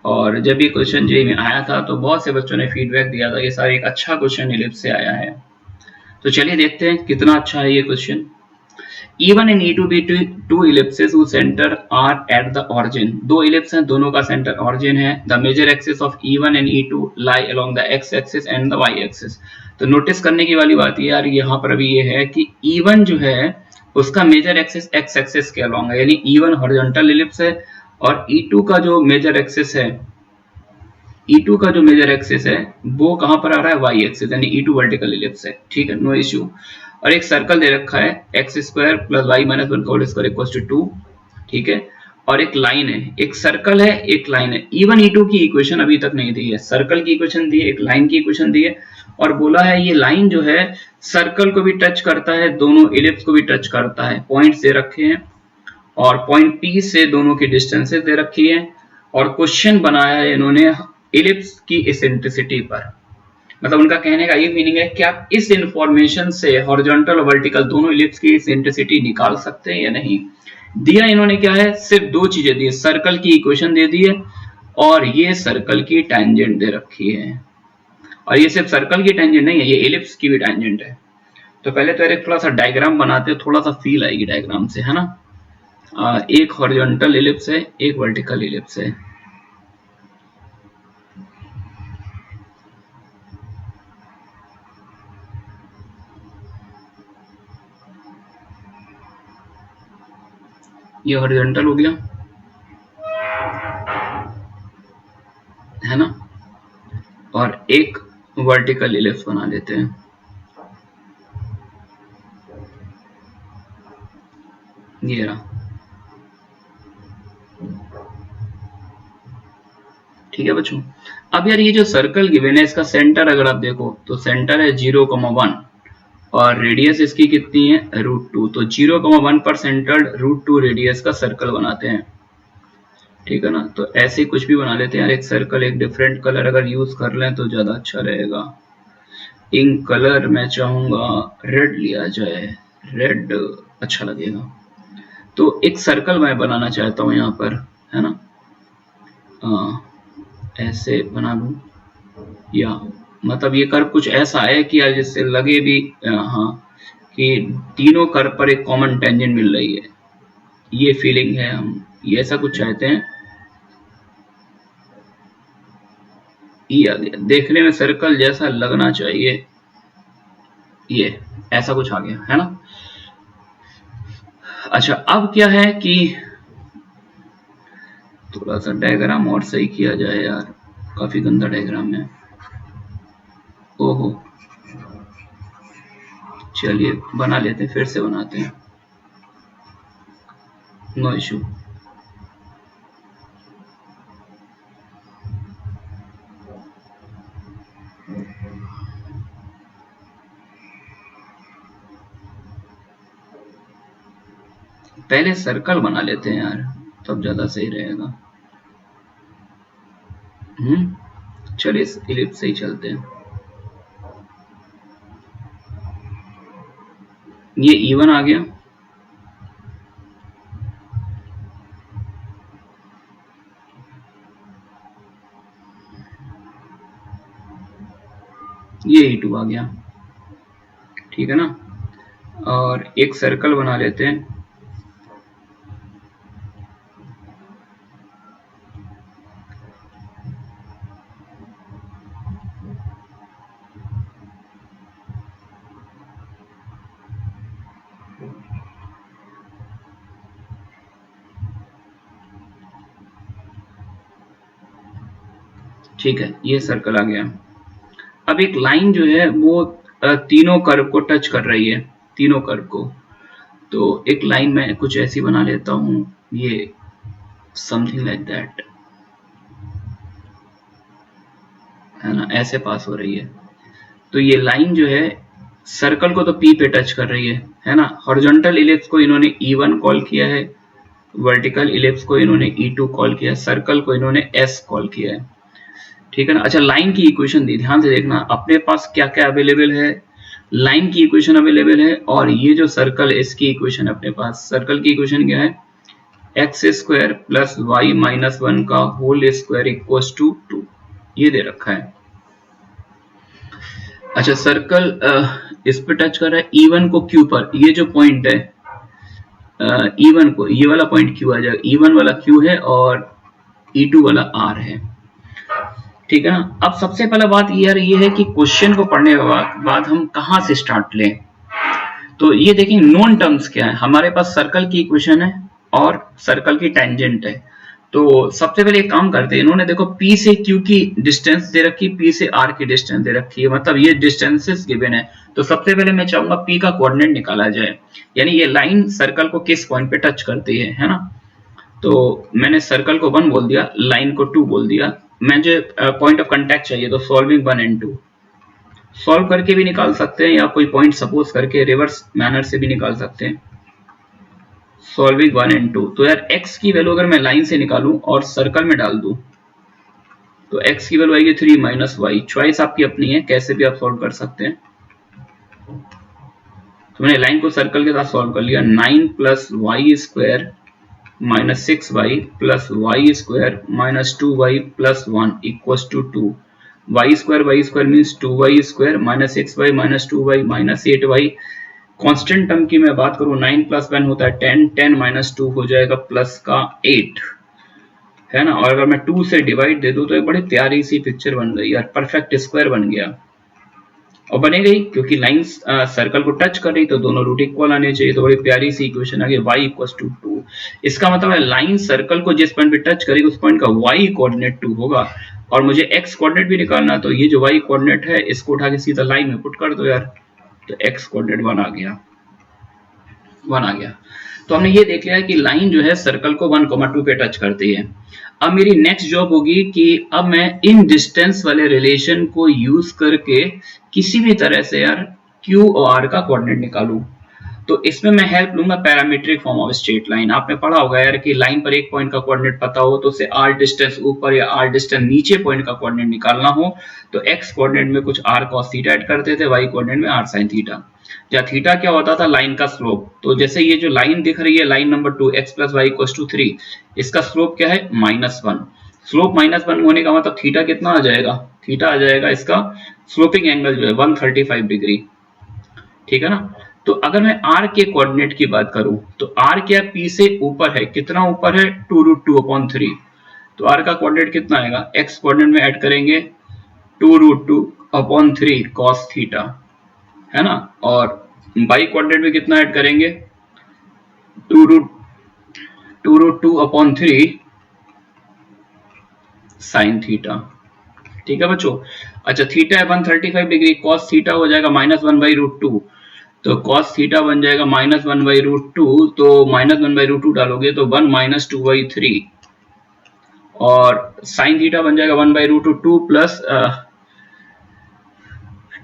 और जब ये क्वेश्चन जेईई में आया था तो बहुत से बच्चों ने फीडबैक दिया था कि सर एक अच्छा क्वेश्चन इलिप्स से आया है। तो चलिए देखते हैं कितना अच्छा है ये question. E1 and E2 be two ellipses whose center are at the origin. दो इलिप्स हैं, दोनों का सेंटर ऑरिजिन है। The major axis of E1 and E2 lie along the x axis and the y axis. तो नोटिस करने की वाली बात यार यहाँ पर अभी ये है कि E1 जो है उसका मेजर एक्सिस x एक्सिस के अलॉन्ग है, यानी E1 हॉरिजॉन्टल इलिप्स है, और E2 का जो मेजर एक्सिस है, E2 का जो मेजर एक्सिस है वो कहां पर आ रहा है, y एक्सिस, यानी E2 वर्टिकल इलिप्स है। ठीक है, नो इश्यू। और एक सर्कल दे रखा है x square plus y minus 1 का होल स्क्वायर इक्वल्स टू 2। ठीक है, और एक लाइन है, एक सर्कल है, एक लाइन है। E1 E2 की इक्वेशन अभी तक नहीं दी है, सर्कल की इक्वेशन दी है, एक लाइन की इक्वेशन दी है, और बोला है ये लाइन जो है सर्कल को भी टच करता है, दोनों इलिप्स को भी टच करता है। पॉइंट्स दे रखे हैं और पॉइंट P से दोनों की डिस्टेंसेस दे रखी है, और क्वेश्चन बनाया है इन्होंने इलिप्स की एसेंट्रिसिटी पर। मतलब उनका कहने का ये मीनिंग है कि आप इस इंफॉर्मेशन से हॉरिजॉन्टल और वर्टिकल दोनों इलिप्स की एसेंट्रिसिटी निकाल सकते हैं या नहीं। दिया इन्होंने क्या है, सिर्फ दो चीजें दी है, सर्कल की इक्वेशन दे दी है और ये सर्कल की टेंजेंट दे रखी है। और ये सिर्फ सर्कल की टेंजेंट नहीं है, ये इलिप्स की भी टेंजेंट है। तो पहले तो एक थोड़ा सा डायग्राम बनाते हैं, थोड़ा सा फील आएगी डायग्राम से, है ना। एक हॉरिजॉन्टल इलिप्स है, एक वर्टिकल इलिप्स है। ये हॉरिजॉन्टल हो गया, है ना, और एक वर्टिकल इलिप्स बना लेते हैं। ये रहा, ठीक है बच्चों। अब यार ये जो सर्कल गिवन है इसका सेंटर अगर आप देखो तो सेंटर है 0,1 और रेडियस इसकी कितनी है, √2। तो 0,1 पर सेंटर्ड √2 रेडियस का सर्कल बनाते हैं। ठीक है ना, तो ऐसे कुछ भी बना लेते हैं यार, एक सर्कल, एक डिफरेंट कलर अगर यूज कर लें तो ज्यादा अच्छा रहेगा। इंक कलर मैं चाहूंगा रेड लिया जाए, रेड अच्छा लगेगा। तो एक सर्कल मैं बनाना चाहता हूं यहाँ पर, है ना, ऐसे बना लूं, या मतलब ये कर्व कुछ ऐसा है कि यार जिससे लगे भी हाँ कि तीनों कर्व पर एक कॉमन टेंजेंट मिल रही है, ये फीलिंग है, हम ये ऐसा कुछ चाहते हैं। ये आ गया, देखने में सर्कल जैसा लगना चाहिए, ये ऐसा कुछ आ गया, है ना। अच्छा, अब क्या है कि थोड़ा सा डायग्राम और सही किया जाए यार, काफी गंदा डायग्राम है। ओहो, चलिए बना लेते हैं, फिर से बनाते हैं, नो इशू। पहले सर्कल बना लेते हैं यार, तब ज्यादा सही रहेगा। चलिए इस इलिप्स से ही चलते हैं। ये E1 आ गया, ये E2 आ गया, ठीक है ना। और एक सर्कल बना लेते हैं, ठीक है, ये सर्कल आ गया। अब एक लाइन जो है वो तीनों कर्व को टच कर रही है, तीनों कर्व को। तो एक लाइन में कुछ ऐसी बना लेता हूं, ये समथिंग लाइक दैट, है ना, ऐसे पास हो रही है। तो ये लाइन जो है सर्कल को तो P पे टच कर रही है ना। हॉरिजॉन्टल इलिप्स को इन्होंने E1 कॉल किया है, वर्टिकल इलिप्स को इन्होंने E2 कॉल किया है, सर्कल को इन्होंने S कॉल किया है, ठीक है ना। अच्छा, लाइन की इक्वेशन दी, ध्यान से देखना अपने पास क्या क्या अवेलेबल है। लाइन की इक्वेशन अवेलेबल है, और ये जो सर्कल है इसकी इक्वेशन अपने पास। सर्कल की इक्वेशन क्या है, x square plus y minus 1 का होल स्क्वायर इक्वल्स टू 2, ये दे रखा है। अच्छा, सर्कल इस पे टच कर रहा है E1 को Q पर, ये जो पॉइंट है E1 को, ये वाला पॉइंट Q आ जाएगा, E1 वाला Q है और E2 वाला R है, ठीक है ना। अब सबसे पहला बात यार ये है कि क्वेश्चन को पढ़ने के बाद हम कहां से स्टार्ट लें। तो ये देखिए नोन टर्म्स क्या है, हमारे पास सर्कल की इक्वेशन है और सर्कल की टेंजेंट है। तो सबसे पहले एक काम करते हैं, इन्होंने देखो P से Q की डिस्टेंस दे रखी है, P से R की डिस्टेंस दे रखी है, मतलब ये डिस्टेंसेस गिवन है। तो सबसे पहले मैं चाहूंगा P का कोऑर्डिनेट निकाला जाए, यानी ये लाइन सर्कल को किस पॉइंट पे टच करती है ना। तो मैंने सर्कल को 1 बोल दिया, लाइन को 2 बोल दिया। मुझे पॉइंट ऑफ कांटेक्ट चाहिए, तो सॉल्विंग 1 एंड 2 सॉल्व करके भी निकाल सकते हैं, या कोई पॉइंट सपोज करके रिवर्स मैनर से भी निकाल सकते हैं। सॉल्विंग 1 एंड 2, तो यार x की वैल्यू अगर मैं लाइन से निकालूं और सर्कल में डाल दूं तो x की वैल्यू आएगी 3 माइनस वाई। चॉइस आपकी अपनी है, कैसे भी आप सॉल्व कर सकते हैं। तो मैंने लाइन को सर्कल के साथ सॉल्व कर लिया, 9 plus y square minus 6y plus y square minus 2y plus 1 equals to 2। Y square means 2y square minus 6y minus 2y minus 8y। Constant term की मैं बात करूं, 9 प्लस 1 होता है 10, 10 माइनस 2 हो जाएगा प्लस का 8, है ना। और अगर मैं 2 से डिवाइड दे दूं तो एक बड़ी प्यारी सी पिक्चर बन गई यार, परफेक्ट स्क्वायर बन गया। और बनेगा ही क्योंकि लाइन सर्कल को टच कर रही, तो दोनों रूट इक्वल आने चाहिए, तो बड़ी प्यारी सी इक्वेशन आ गई y इक्वल्स टू 2। इसका मतलब है लाइन सर्कल को जिस पॉइंट पे टच करेगी उस पॉइंट का y कोऑर्डिनेट 2 होगा, और मुझे x कोऑर्डिनेट भी निकालना, तो ये जो y कोऑर्डिनेट है इसको उठा के सीधा लाइन में पुट कर दो यार, तो x कोऑर्डिनेट 1 आ गया, 1 आ गया। तो हमने ये देख लिया कि लाइन जो है सर्कल को 1,2 पे टच करती है। अब मेरी नेक्स्ट जॉब होगी कि अब मैं इन डिस्टेंस वाले रिलेशन को यूज करके किसी भी तरह से यार Q और R का कोऑर्डिनेट निकालूं। तो इसमें मैं हेल्प लूंगा parametric form of straight line. आपने पढ़ा होगा यार कि लाइन पर एक पॉइंट का कोऑर्डिनेट पता हो तो उसे r डिस्टेंस ऊपर या r डिस्टेंस नीचे पॉइंट का कोऑर्डिनेट निकालना हो तो x कोऑर्डिनेट में कुछ r cos थीटा ऐड करते थे, y कोऑर्डिनेट में r sin थीटा। जहाँ थीटा क्या होता था, लाइन का स्लोप। तो जैसे ये जो लाइन दिख रही है लाइन नंबर 2 x + y = 3, इसका स्लोप क्या है -1। स्लोप -1 होने का मतलब थीटा कितना आ जाएगा, थीटा आ जाएगा इसका स्लोपिंग एंगल जो है 135 डिग्री, ठीक है ना। तो अगर मैं r के कोऑर्डिनेट की बात करूं तो r क्या p से ऊपर है, कितना ऊपर है 2√2/3। तो r का कोऑर्डिनेट कितना आएगा, x कोऑर्डिनेट में ऐड करेंगे 2√2/3 cos थीटा, है ना। और y कोऑर्डिनेट में कितना ऐड करेंगे 2√2/3 sin थीटा, ठीक है बच्चों। अच्छा थीटा है 135 डिग्री, cos थीटा हो जाएगा -1/√2, तो cos थीटा बन जाएगा -1/√2, तो -1/√2 डालोगे तो 1 - 2/3 और sin थीटा बन जाएगा 1/√2 2 +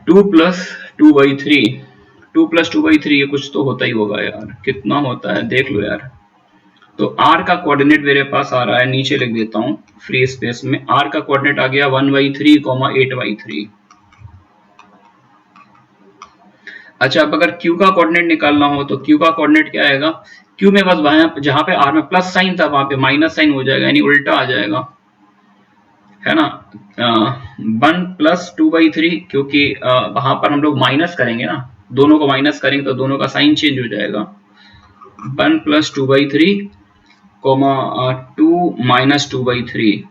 2/3, 2 + 2/3 ये कुछ तो होता ही होगा यार, कितना होता है देख लो यार। तो r का कोऑर्डिनेट मेरे पास आ रहा है, नीचे लिख देता हूं फ्री स्पेस में, r का कोऑर्डिनेट आ गया 1/3, 8/3। अच्छा अब अगर q का कोऑर्डिनेट निकालना हो तो q का कोऑर्डिनेट क्या आएगा, q में बस वहां जहां पे r में प्लस साइन था वहां पे माइनस साइन हो जाएगा, यानी उल्टा आ जाएगा, है ना। 1 + 2/3, क्योंकि वहां पर हम लोग माइनस करेंगे ना, दोनों को माइनस करेंगे तो दोनों का साइन चेंज हो जाएगा। 1 + 2/3, 2 - 2/3,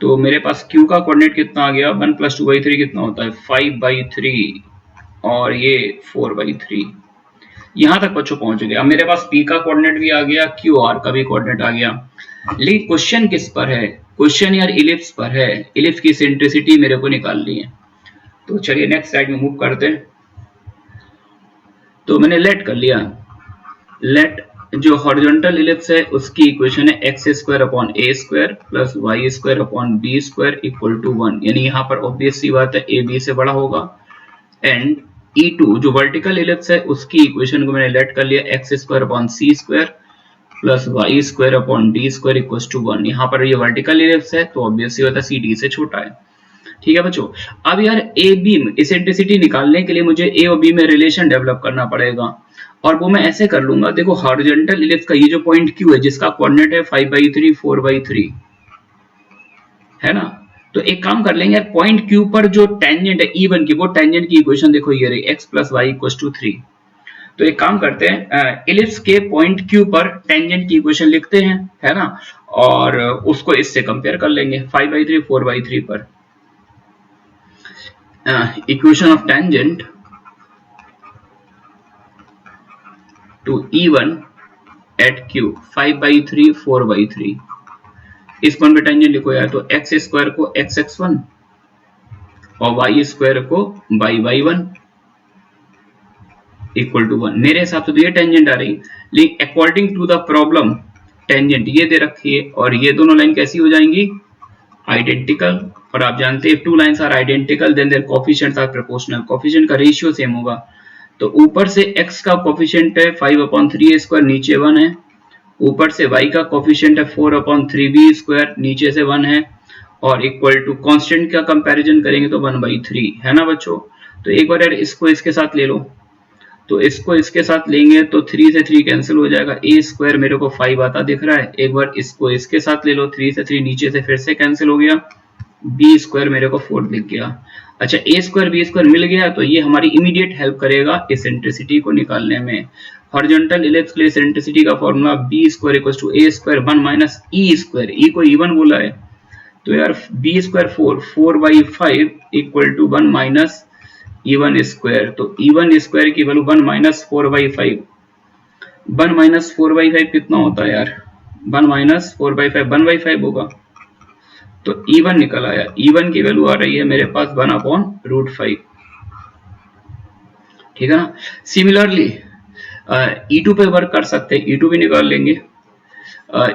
तो मेरे पास q का कोऑर्डिनेट कितना आ गया, 1 + 2/3 कितना होता है 5/3 और ये 4/3। यहां तक बच्चों पहुंच गए। अब मेरे पास p का कोऑर्डिनेट भी आ गया, q r का भी कोऑर्डिनेट आ गया, लेकिन क्वेश्चन किस पर है, क्वेश्चन यार इलिप्स पर है, इलिप्स की सेंट्रिसिटी मेरे को निकालनी है। तो चलिए नेक्स्ट स्लाइड में मूव करते हैं। तो मैंने लेट कर लिया, लेट जो हॉरिजॉन्टल इलिप्स है उसकी इक्वेशन है x² + y² + b² = 1, यानी यहाँ पर ऑब्वियस सी बात है a b से बड़ा होगा। एंड E2 जो वर्टिकल इलिप्स है उसकी इक्वेशन को मैंने लेट कर लिया x² c² + y² d² = 1। यहाँ पर ये वर्टिकल इलिप्स है तो ऑब्वियस सी बात है c d से छोटा है, ठीक है बच्चों। अब यार ए बी में इसेंट्रिसिटी निकालने के लिए मुझे ए और बी में रिलेशन डेवलप करना पड़ेगा, और वो मैं ऐसे कर लूंगा। देखो हॉरिजॉन्टल इलिप्स का ये जो पॉइंट Q है जिसका कोऑर्डिनेट है 5/3 4/3, है ना। तो एक काम कर लेंगे यार, पॉइंट Q पर जो टेंजेंट है E1 की, वो टेंजेंट की इक्वेशन देखो ये रही x + y = 3। तो एक काम करते हैं, इलिप्स के पॉइंट Q पर टेंजेंट की इक्वेशन लिखते हैं, है ना, और उसको इससे कंपेयर कर लेंगे 5/3 4/3 पर। Equation of tangent to E1 at Q 5/3 4/3, इस पॉइंट पे टेंजेंट लिखो यार, तो x² को xx1 और y² को yy1 = 1। मेरे हिसाब से तो ये टेंजेंट आ रही, लेकिन according to the problem tangent ये दे रखी है और ये दोनों लाइन कैसी हो जाएंगी, आइडेंटिकल। और आप जानते हैं 2 lines are identical then their coefficients are proportional, coefficient का रेशियो सेम होगा। तो ऊपर से x का कोएफिशिएंट है 5/3a², नीचे 1 है। ऊपर से y का कोएफिशिएंट है 4/3b², नीचे से 1 है, और इक्वल टू कांस्टेंट का कंपैरिजन करेंगे तो 1/3, है ना बच्चों। तो एक बार यार इसको इसके साथ ले लो, तो इसको इसके साथ लेंगे तो 3 से 3 कैंसिल हो जाएगा, a² मेरे को 5 आता दिख रहा है। एक बार इसको इसके साथ ले लो, 3 से 3 नीचे से फिर से कैंसिल हो गया, b² मेरे को 4 दिख गया। अच्छा a² b² मिल गया, तो ये हमारी इमीडिएट हेल्प करेगा इसेंट्रिसिटी को निकालने में। हॉरिजॉन्टल इलिप्स के लिए इसेंट्रिसिटी का formula b² = a² 1 - e², e को e1 बोला है, तो यार b² 4/5 = 1 - e1²। तो e1² की वैल्यू 1 - 4/5, 1 - 4/5 कितना होता है यार, 1 - 4/5 1/5 होगा। तो E1 निकल आया, E1 की वैल्यू आ रही है मेरे पास 1/√5, ठीक है ना। सिमिलरली E2 पे वर्क कर सकते हैं, E2 भी निकाल लेंगे।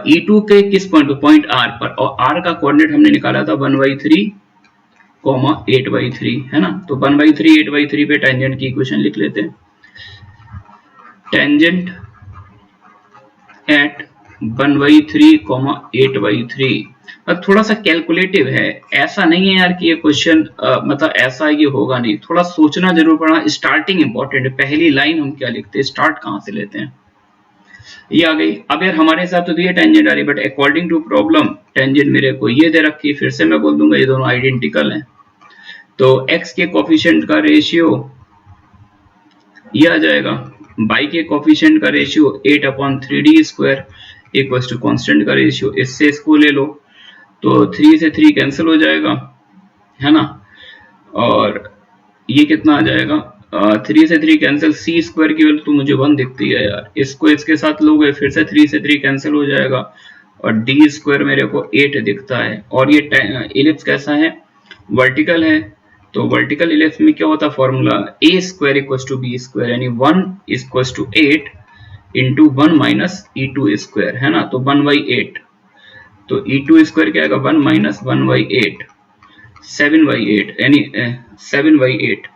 E2 के किस पॉइंट पे, पॉइंट R पर, और R का कोऑर्डिनेट हमने निकाला था 1/3 कॉमा 8/3 है ना। तो 1/3 8/3 पे टेंजेंट की इक्वेशन लिख लेते हैं। Tangent at 1/3 comma 8/3। अब थोड़ा सा कैलकुलेटिव है, ऐसा नहीं है यार कि ये क्वेश्चन मतलब ऐसा है कि होगा नहीं, थोड़ा सोचना जरूर पड़ा। स्टार्टिंग इंपॉर्टेंट है, पहली लाइन हम क्या लिखते हैं, स्टार्ट कहाँ से लेते हैं। ये आ गई। अब यार हमारे हिसाब से तो ये टेंजेंट आ रही, but according to problem tangent मेरे को ये दे रखी है। फिर से मैं बोल दूंगा ये दोनों आइडेंटिकल हैं। तो x के कोफिशिएंट का रेशियो ये आ जाएगा, y के कोफिशिएंट का ratio 8/3d² equals to constant का रेशियो, इससे इसको ले लो तो 3 से 3 कैंसिल हो जाएगा, है ना। और ये कितना आ जाएगा, 3 से 3 कैंसिल, c² की वैल्यू तो मुझे 1 दिखती है यार, इसको इसके साथ लोगे फिर से 3 से 3 कैंसिल हो जाएगा और d² मेरे को 8 दिखता है। और ये इलिप्स कैसा है, वर्टिकल है। तो वर्टिकल इलिप्स में क्या होता है formula, a² equals to b², यानी 1 equals to 8 into 1 minus e2², है ना। तो 1/8, तो e2² क्या आएगा, 1 माइनस 1/8, 7/8 यानी 7/8।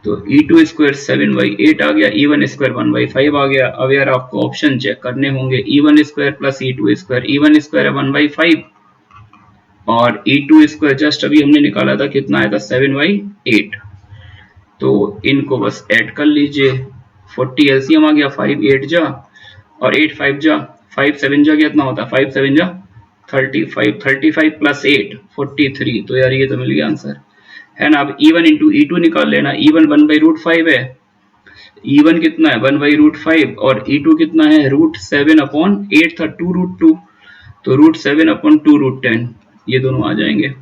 तो e2² 7/8 आ गया, e1² 1/5 आ गया। अब यार आपको ऑप्शन चेक करने होंगे, e1² प्लस e2², e1² है 1/5 और e2² जस्ट अभी हमने निकाला था, कितना आया था 7/8। तो इनको बस ऐड कर लीजिए, 40 एलसीएम आ गया, 5 8 जा और 8 5 जा, 5 7 जा कितना होता है, 5 7 जा 35, 35 प्लस 8 43। तो यार ये तो मिल गया आंसर, है ना। अब e1 इंटू e2 निकाल लेना, e1 1/√5 है, e1 कितना है 1/√5 और e2 कितना है √7/8 था 2√2, तो √7/2√10 ये दोनों आ जाएंगे।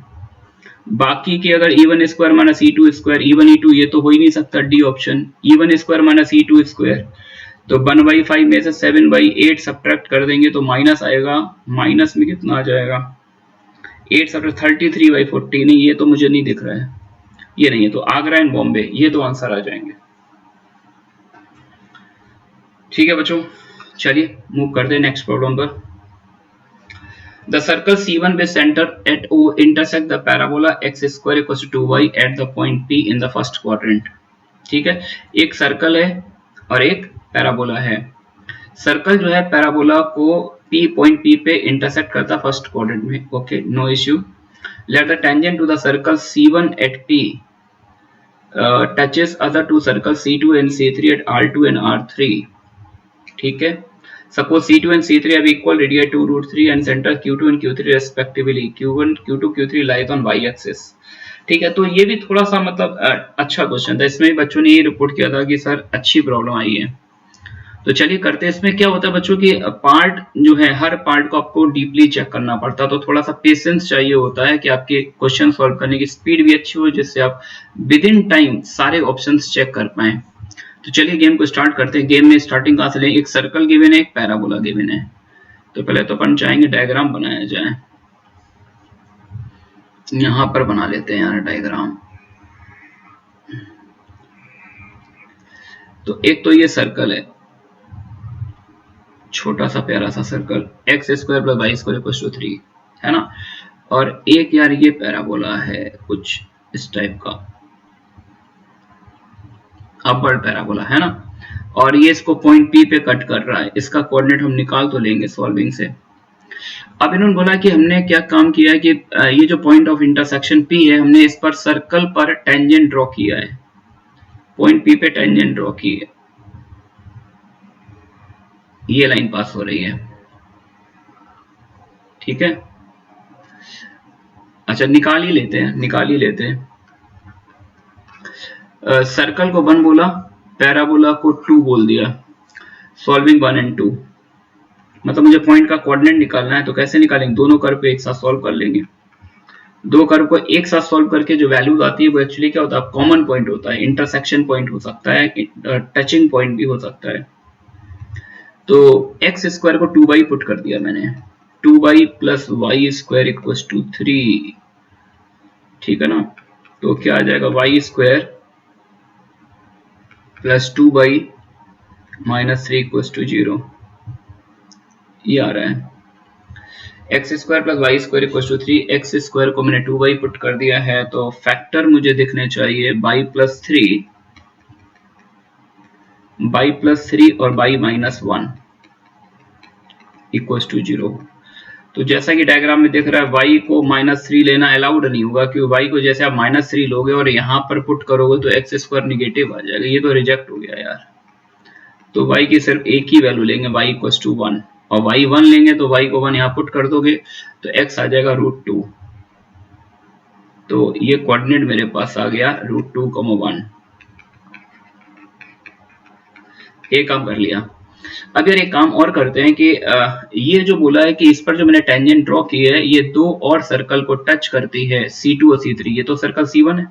बाकी के अगर e1² minus e2², e1 e2 ये तो हो ही नहीं सकता, D option, e1² minus e2²। तो 1/5 में से 7/8 सब्ट्रैक्ट कर देंगे तो माइनस आएगा, माइनस में कितना आ जाएगा 8 सब्ट्रैक्ट 33/40, नहीं ये तो मुझे नहीं दिख रहा है, ये नहीं है। तो आगरा एंड बॉम्बे ये दो आंसर आ जाएंगे। ठीक है बच्चों, चलिए मूव करते हैं नेक्स्ट प्रॉब्लम पर। The circle C1 with center at O intersect the parabola x² equals to 2y at the point P in the first quadrant। ठीक है, एक सर्कल है और एक पैराबोला है। सर्कल जो है पैराबोला को पॉइंट P पे इंटरसेक्ट करता है फर्स्ट क्वाड्रेंट में, okay no issue. Let the tangent to the circle C1 at P touches other two circles C2 and C3 at R2 and R3। ठीक है, suppose C2 and C3 have equal radii 2√3 and center Q2 and Q3 respectively, Q1 Q2 Q3 lies on y axis। ठीक है, तो ये भी थोड़ा सा मतलब अच्छा क्वेश्चन था, इसमें बच्चों ने ये रिपोर्ट किया था कि सर अच्छी प्रॉब्लम आई है। तो चलिए करते हैं। इसमें क्या होता है बच्चों की पार्ट जो है, हर पार्ट को आपको डीपली चेक करना पड़ता है, तो थोड़ा सा पेशेंस चाहिए होता है कि आपके क्वेश्चन सॉल्व करने की स्पीड भी अच्छी हो, जिससे आप विद इन टाइम सारे ऑप्शंस चेक कर पाए। तो चलिए गेम को स्टार्ट करते हैं। गेम में स्टार्टिंग कहाँ से लें, एक सर्कल गिवन है, एक पैराबोला गिवन है। तो पहले तो अपन चाहेंगे डायग्राम बनाया जाए, यहां पर बना लेते हैं यार डायग्राम। तो एक तो ये सर्कल है, छोटा सा प्यारा सा circle, x² plus y² equals to 3, है ना। और एक यार ये पैराबोला है कुछ इस टाइप का, अपवर्ड पैराबोला, है ना। और ये इसको पॉइंट P पे कट कर रहा है, इसका कोऑर्डिनेट हम निकाल तो लेंगे सॉल्विंग से। अब इन्होंने बोला कि हमने क्या काम किया है कि ये जो पॉइंट ऑफ इंटरसेक्शन P है, हमने इस पर सर्कल पर टेंजेंट ड्रॉ किया है, पॉइंट P पे टेंजेंट ड्रॉ की है, ये लाइन पास हो रही है, ठीक है। अच्छा निकाल ही लेते हैं, निकाल ही लेते हैं। सर्कल को 1 बोला, पैराबोला को 2 बोल दिया, सॉल्विंग 1 एंड 2। मतलब मुझे पॉइंट का कोऑर्डिनेट निकालना है, तो कैसे निकालेंगे, दोनों कर्व पे एक साथ सॉल्व कर लेंगे। दो कर्व को एक साथ सॉल्व करके जो वैल्यूज आती है वो एक्चुअली क्या होता है, कॉमन पॉइंट होता है, इंटरसेक्शन पॉइंट हो सकता है, टचिंग पॉइंट भी हो सकता है। तो x² को 2y पुट कर दिया मैंने, 2y plus y² equals to 3, ठीक है ना। तो क्या आ जाएगा y² plus 2y minus 3 equals to 0, ये आ रहा है। X square plus y square equal to 3, x square को मैंने 2y पुट कर दिया है, तो फैक्टर मुझे दिखने चाहिए y प्लस 3, y प्लस 3 और y माइनस 1 इक्वल टू 0। तो जैसा कि डायग्राम में दिख रहा है y को -3 लेना अलाउड नहीं होगा, क्योंकि y को जैसे आप -3 लोगे और यहाँ पर पुट करोगे तो एक्स स्क्वायर निगेटिव आ जाएगा, ये तो रिजेक्ट हो गया यार। तो y की सिर्फ एक ही वैल्यू लेंगे, y इक्वल टू 1, और y 1 लेंगे तो y को 1 यहाँ पुट कर दोगे तो x आ जाएगा √2। तो ये कोऑर्डिनेट मेरे पास आ गया √2, 1। एक काम कर लिया। अब यार एक काम और करते हैं कि ये जो बोला है कि इस पर जो मैंने टेंजेंट ड्रॉ की है ये दो और सर्कल को टच करती है, C2 और C3। ये तो सर्कल C1 है,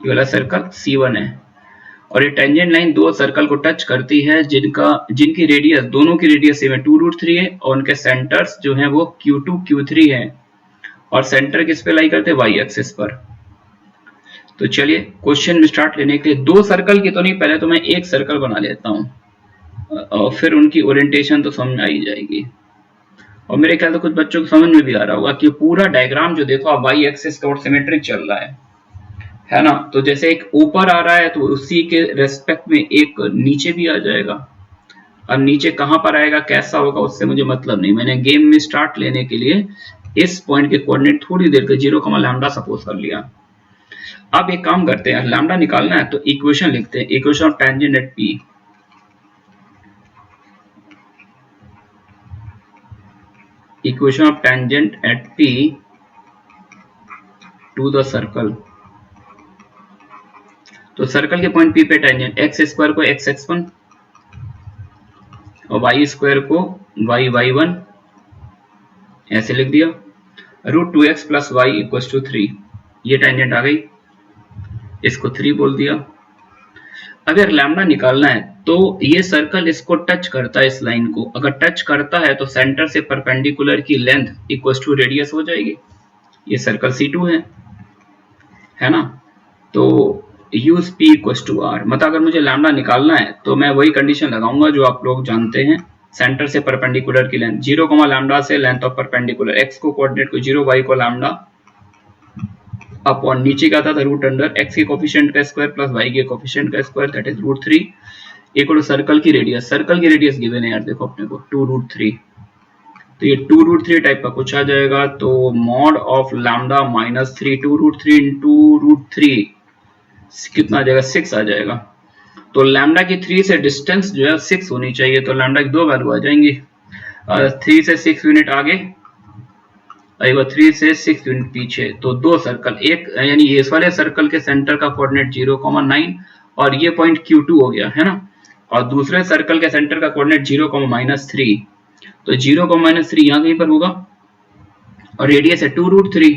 ये वाला सर्कल C1 है, और ये टेंजेंट लाइन दो सर्कल को टच करती है जिनकी रेडियस, दोनों की रेडियस सेम है 2√3 है, और उनके सेंटर्स जो हैं वो Q2 Q3 है, और सेंटर किस पे लाई करते हैं, y एक्सिस पर। तो चलिए क्वेश्चन में स्टार्ट लेने के लिए, दो सर्कल की तो नहीं, पहले तो मैं एक सर्कल बना लेता हूँ और फिर उनकी ओरिएंटेशन तो समझ आई जाएगी। और मेरे ख्याल से कुछ बच्चों को समझ में भी आ रहा होगा कि पूरा डायग्राम जो देखो आप y एक्सिस का सिमेट्रिक चल रहा है ना। तो जैसे एक ऊपर आ रहा है तो उसी के रेस्पेक्ट में एक नीचे भी आ जाएगा। अब नीचे कहां पर आएगा, कैसा होगा, उससे मुझे मतलब नहीं। मैंने गेम में स्टार्ट लेने के लिए इस पॉइंट के कोऑर्डिनेट थोड़ी देर के 0, सपोज कर लिया। अब एक काम करते हैं, लैम्डा निकालना है तो इक्वेशन लिखते हैं, equation of tangent at P। Equation of tangent at P to the circle. तो सर्कल के पॉइंट P पे टेंजेंट, एक्स स्क्वायर को x1 और वाई स्क्वायर को y1 ऐसे लिख दिया, √2x plus Y equal to 3। ये टेंजेंट आ गई, इसको 3 बोल दिया। अगर लैम्डा निकालना है तो ये सर्कल इसको टच करता है, इस लाइन को अगर टच करता है तो सेंटर से परपेंडिकुलर की लेंथ इक्वल टू रेडियस हो जाएगी। ये सर्कल C2 है ना। तो use P equal to R, मतलब अगर मुझे लैम्डा निकालना है तो मैं वही कंडीशन लगाऊंगा जो आप लोग जानते हैं, सेंटर से परपेंडिकुलर की लेंथ 0, लैम्डा से लेंथ ऑफ परपेंडिकुलर, x को कोऑर्डिनेट को 0, y को लैम्डा अपॉन नीचे का था रूट अंडर x के कोफिशिएंट का स्क्वायर प्लस y के कोफिशिएंट का square, that is √3 equal to circle की रेडियस। सर्कल की रेडियस गिवन है यार, देखो अपने को 2√3, तो ये 2√3 टाइप का कुछ आ जाएगा। तो mod of lambda minus 3, 2√3 into √3 कितना आ जाएगा, 6 आ जाएगा। तो लैम्डा की 3 से डिस्टेंस जो है 6 होनी चाहिए, तो लैम्डा की दो वैल्यू आ जाएंगी, 3 से 6 यूनिट आगे, 3 से 6 यूनिट पीछे। तो दो सर्कल, एक यानी इस वाले सर्कल के सेंटर का कोऑर्डिनेट 0,9 और ये पॉइंट Q2 हो गया है ना, और दूसरे सर्कल के सेंटर का कोऑर्डिनेट 0,-3, तो 0,-3 यहाँ कहीं पर होगा, और रेडियस है 2√3,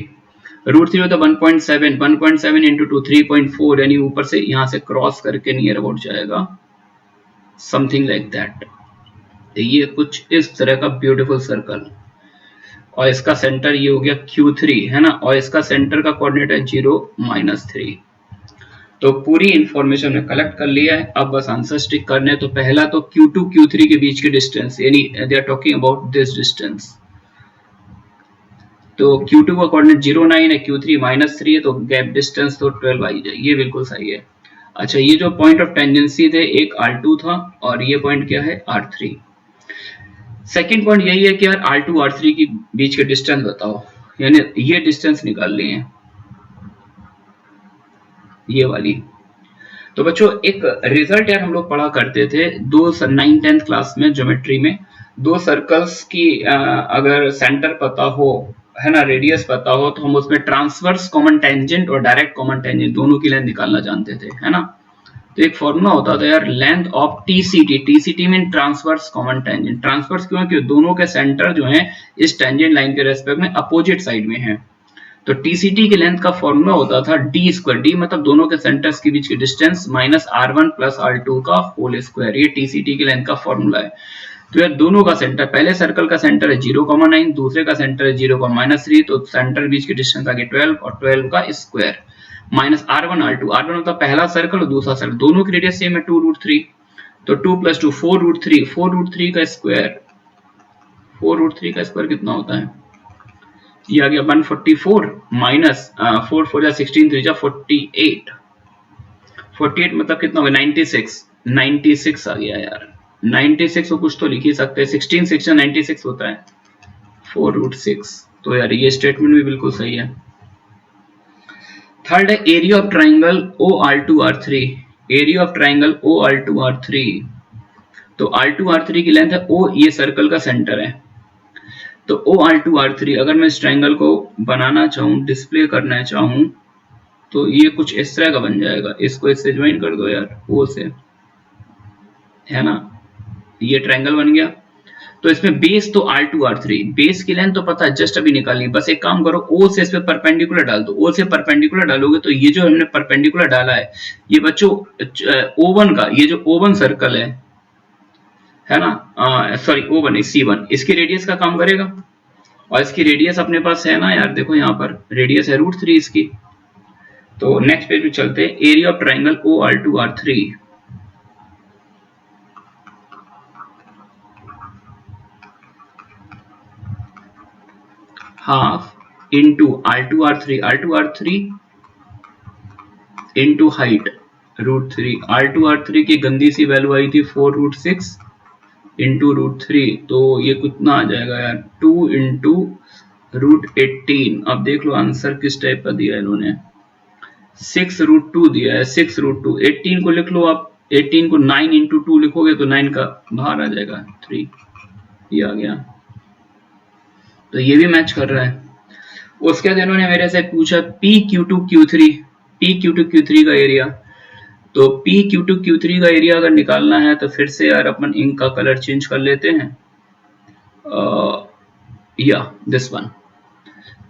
√3 होता 1.7, 1.7 इंटू 2 3.4, यानी ऊपर से यहाँ से क्रॉस करके नियर अबाउट जाएगा, समथिंग लाइक दैट। ये कुछ इस तरह का ब्यूटीफुल सर्कल, और इसका सेंटर ये हो गया Q3 है ना, और इसका सेंटर का कोऑर्डिनेट है 0-3। तो पूरी इंफॉर्मेशन में कलेक्ट कर लिया है, अब बस आंसर स्टिक करने। तो पहला तो Q2 Q3 के बीच की डिस्टेंस, यानी they are talking about this distance. तो Q2 का कोऑर्डिनेट 0,9 है, Q3 -3 है, तो गैप डिस्टेंस तो 12 आई जाए, ये बिल्कुल सही है। अच्छा, ये जो पॉइंट ऑफ टेंजेंसी थे, एक R2 था और ये पॉइंट क्या है, R3। सेकेंड पॉइंट यही है कि यार R2 R3 के बीच के डिस्टेंस बताओ, यानी ये डिस्टेंस निकाल लिए, ये वाली। तो बच्चों एक रिजल्ट यार हम लोग पढ़ा करते थे 9th-10th क्लास में ज्योमेट्री में, दो सर्कल्स की अगर सेंटर पता हो है ना, रेडियस पता हो, तो हम उसमें ट्रांसवर्स कॉमन टेंजेंट और डायरेक्ट कॉमन टेंजेंट दोनों की लेंथ निकालना जानते थे, है ना। तो एक फॉर्मूला होता था यार, length of TCT mean transverse common tangent. Transverse क्यों है, क्योंकि दोनों के सेंटर जो है इस टेंजेंट लाइन के रेस्पेक्ट में अपोजिट साइड में है। तो TCT की लेंथ का फॉर्मूला होता था d², d मतलब दोनों के सेंटर्स के बीच की distance minus R1 plus R2 का होल स्क्वायर, ये TCT की लेंथ का फॉर्मूला है। तो यार दोनों का सेंटर, पहले सर्कल का सेंटर है 0,9, दूसरे का सेंटर है 0,3, तो सेंटर बीच की डिस्टेंस आ गई 12 और 12 का square minus R1 R2, R1 मतलब पहला सर्कल और दूसरा सर्कल, दोनों की रेडियस सेम है 2√3, तो 2 + 2 4√3, 4√3 का स्क्वायर 4√3 का स्क्वायर कितना होता है? ये आ गया 144 माइनस 4 4 16 3 48। 48 मतलब कितना होगा? 96। 96 आ गया यार। 96 को कुछ तो लिख ही सकते हैं। 16 6 96 होता है 4√6। तो यार ये स्टेटमेंट भी बिल्कुल सही है। थर्ड है area of triangle OR2R3। Area of triangle OR2R3, तो R2R3 की लेंथ है O, ये सर्कल का सेंटर है। तो OR2R3 अगर मैं इस ट्राइंगल को बनाना चाहूँ, डिस्प्ले करना चाहूँ, तो ये कुछ इस तरह का बन जाएगा। इसको इससे ज्वाइन कर दो यार, O से, है ना। ये ट्राइंगल बन गया। तो इसमें बेस तो R2R3, बेस की लेंथ तो पता है, जस्ट अभी निकालनी। बस एक काम करो, O से इस पे परपेंडिकुलर डाल दो। O से परपेंडिकुलर डालोगे तो ये जो हमने परपेंडिकुलर डाला है, ये बच्चों O1 का, ये जो O1 सर्कल है ना, सॉरी O1 C1, इसकी रेडियस का काम करेगा। और इसकी रेडियस अपने पास है ना यार, देखो यहाँ पर रेडियस है √3 इसकी। तो नेक्स्ट पेज पे चलते हैं। Area of triangle OR2R3, half into R2R3 into height √3। R2R3 की गंदी सी वैल्यू आई थी 4√6 इंटू √3, तो ये कितना आ जाएगा यार? 2 इंटू √18। अब देख लो आंसर किस टाइप का दिया है इन्होंने। 6√2 दिया है, 6√2। 18 को लिख लो आप, 18 को 9 इंटू 2 लिखोगे तो 9 का बाहर आ जाएगा 3, ये आ गया। तो ये भी मैच कर रहा है। उसके बाद इन्होंने मेरे से पूछा PQ2Q3 का एरिया। तो PQ2Q3 का एरिया अगर निकालना है तो फिर से यार अपन इंक का कलर चेंज कर लेते हैं, या दिस वन।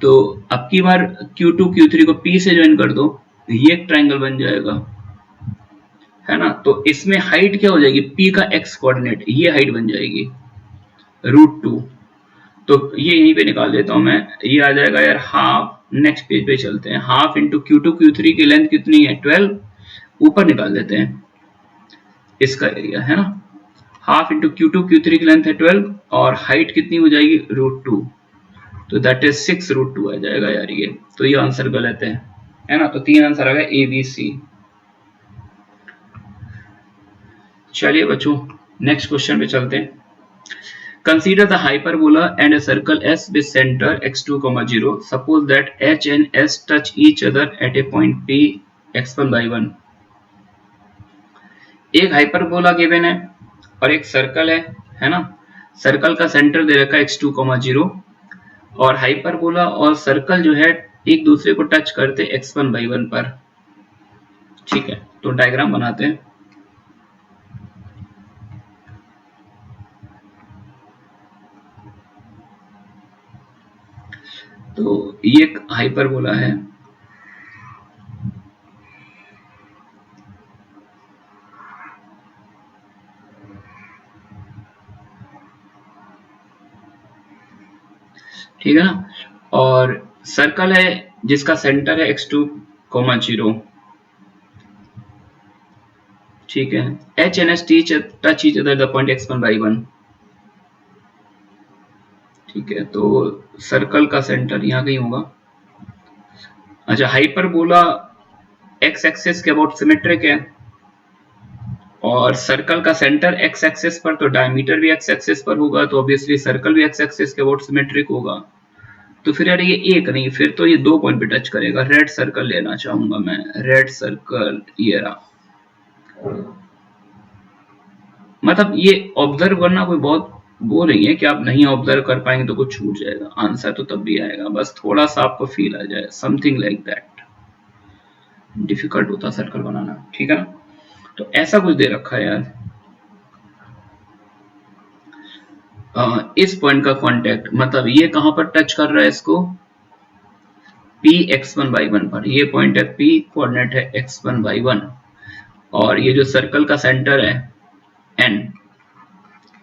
तो अब की बार Q2 Q3 को P से ज्वाइन कर दो, ये एक ट्राइंगल बन जाएगा, है ना। तो इसमें हाइट क्या हो जाएगी? P का x कोऑर्डिनेट, ये हाइट बन जाएगी √2। तो ये यहीं पे निकाल देता हूं मैं, ये आ जाएगा यार हाफ। नेक्स्ट पेज पे चलते हैं। हाफ इंटू Q2 Q3 की लेंथ कितनी है? 12। ऊपर निकाल देते हैं इसका एरिया, है ना। हाफ इंटू Q2 Q3 की लेंथ है 12 और हाइट कितनी हो जाएगी? √2। तो दैट इज 6√2 आ जाएगा यार ये। तो ये आंसर गलत है ना। तो 3 आंसर आ गया A B C। चलिए बच्चों नेक्स्ट क्वेश्चन पे चलते हैं। Consider the hyperbola and a circle S with center x2, 0. Suppose that H and S touch each other at a point P x1 by 1. एक हाइपरबोला गिवन है और एक सर्कल है ना। सर्कल का सेंटर दे रखा है x2, 0 और हाइपरबोला और सर्कल जो है एक दूसरे को टच करते x1 by 1 पर। ठीक है, तो डायग्राम बनाते हैं। तो ये एक हाइपरबोला है, ठीक है ना। और सर्कल है जिसका सेंटर है x2, 0। ठीक है, H and S touch each other at the point x1 by 1। ठीक है, तो सर्कल का सेंटर यहाँ कहीं होगा। अच्छा, हाइपरबोला x एक्सिस के अबाउट सिमेट्रिक है और सर्कल का सेंटर x एक्सिस पर, तो डायमीटर भी x एक्सिस पर होगा, तो ऑब्वियसली सर्कल भी x एक्सिस के अबाउट सिमेट्रिक होगा। तो फिर यार ये एक नहीं, फिर तो ये 2 पॉइंट पे टच करेगा। रेड सर्कल लेना चाहूंगा मैं, रेड सर्कल ये रहा। मतलब ये ऑब्जर्व करना कोई बहुत वो नहीं है कि आप नहीं ऑब्जर्व कर पाएंगे तो कुछ छूट जाएगा, आंसर तो तब भी आएगा, बस थोड़ा सा आपको फील आ जाए, समथिंग लाइक दैट। डिफिकल्ट होता सर्कल बनाना, ठीक है ना। तो ऐसा कुछ दे रखा है यार। इस पॉइंट का कांटेक्ट मतलब ये कहां पर टच कर रहा है इसको? P x1 by 1 पर। ये पॉइंट है P, कोऑर्डिनेट है x1 by 1 और ये जो सर्कल का सेंटर है N,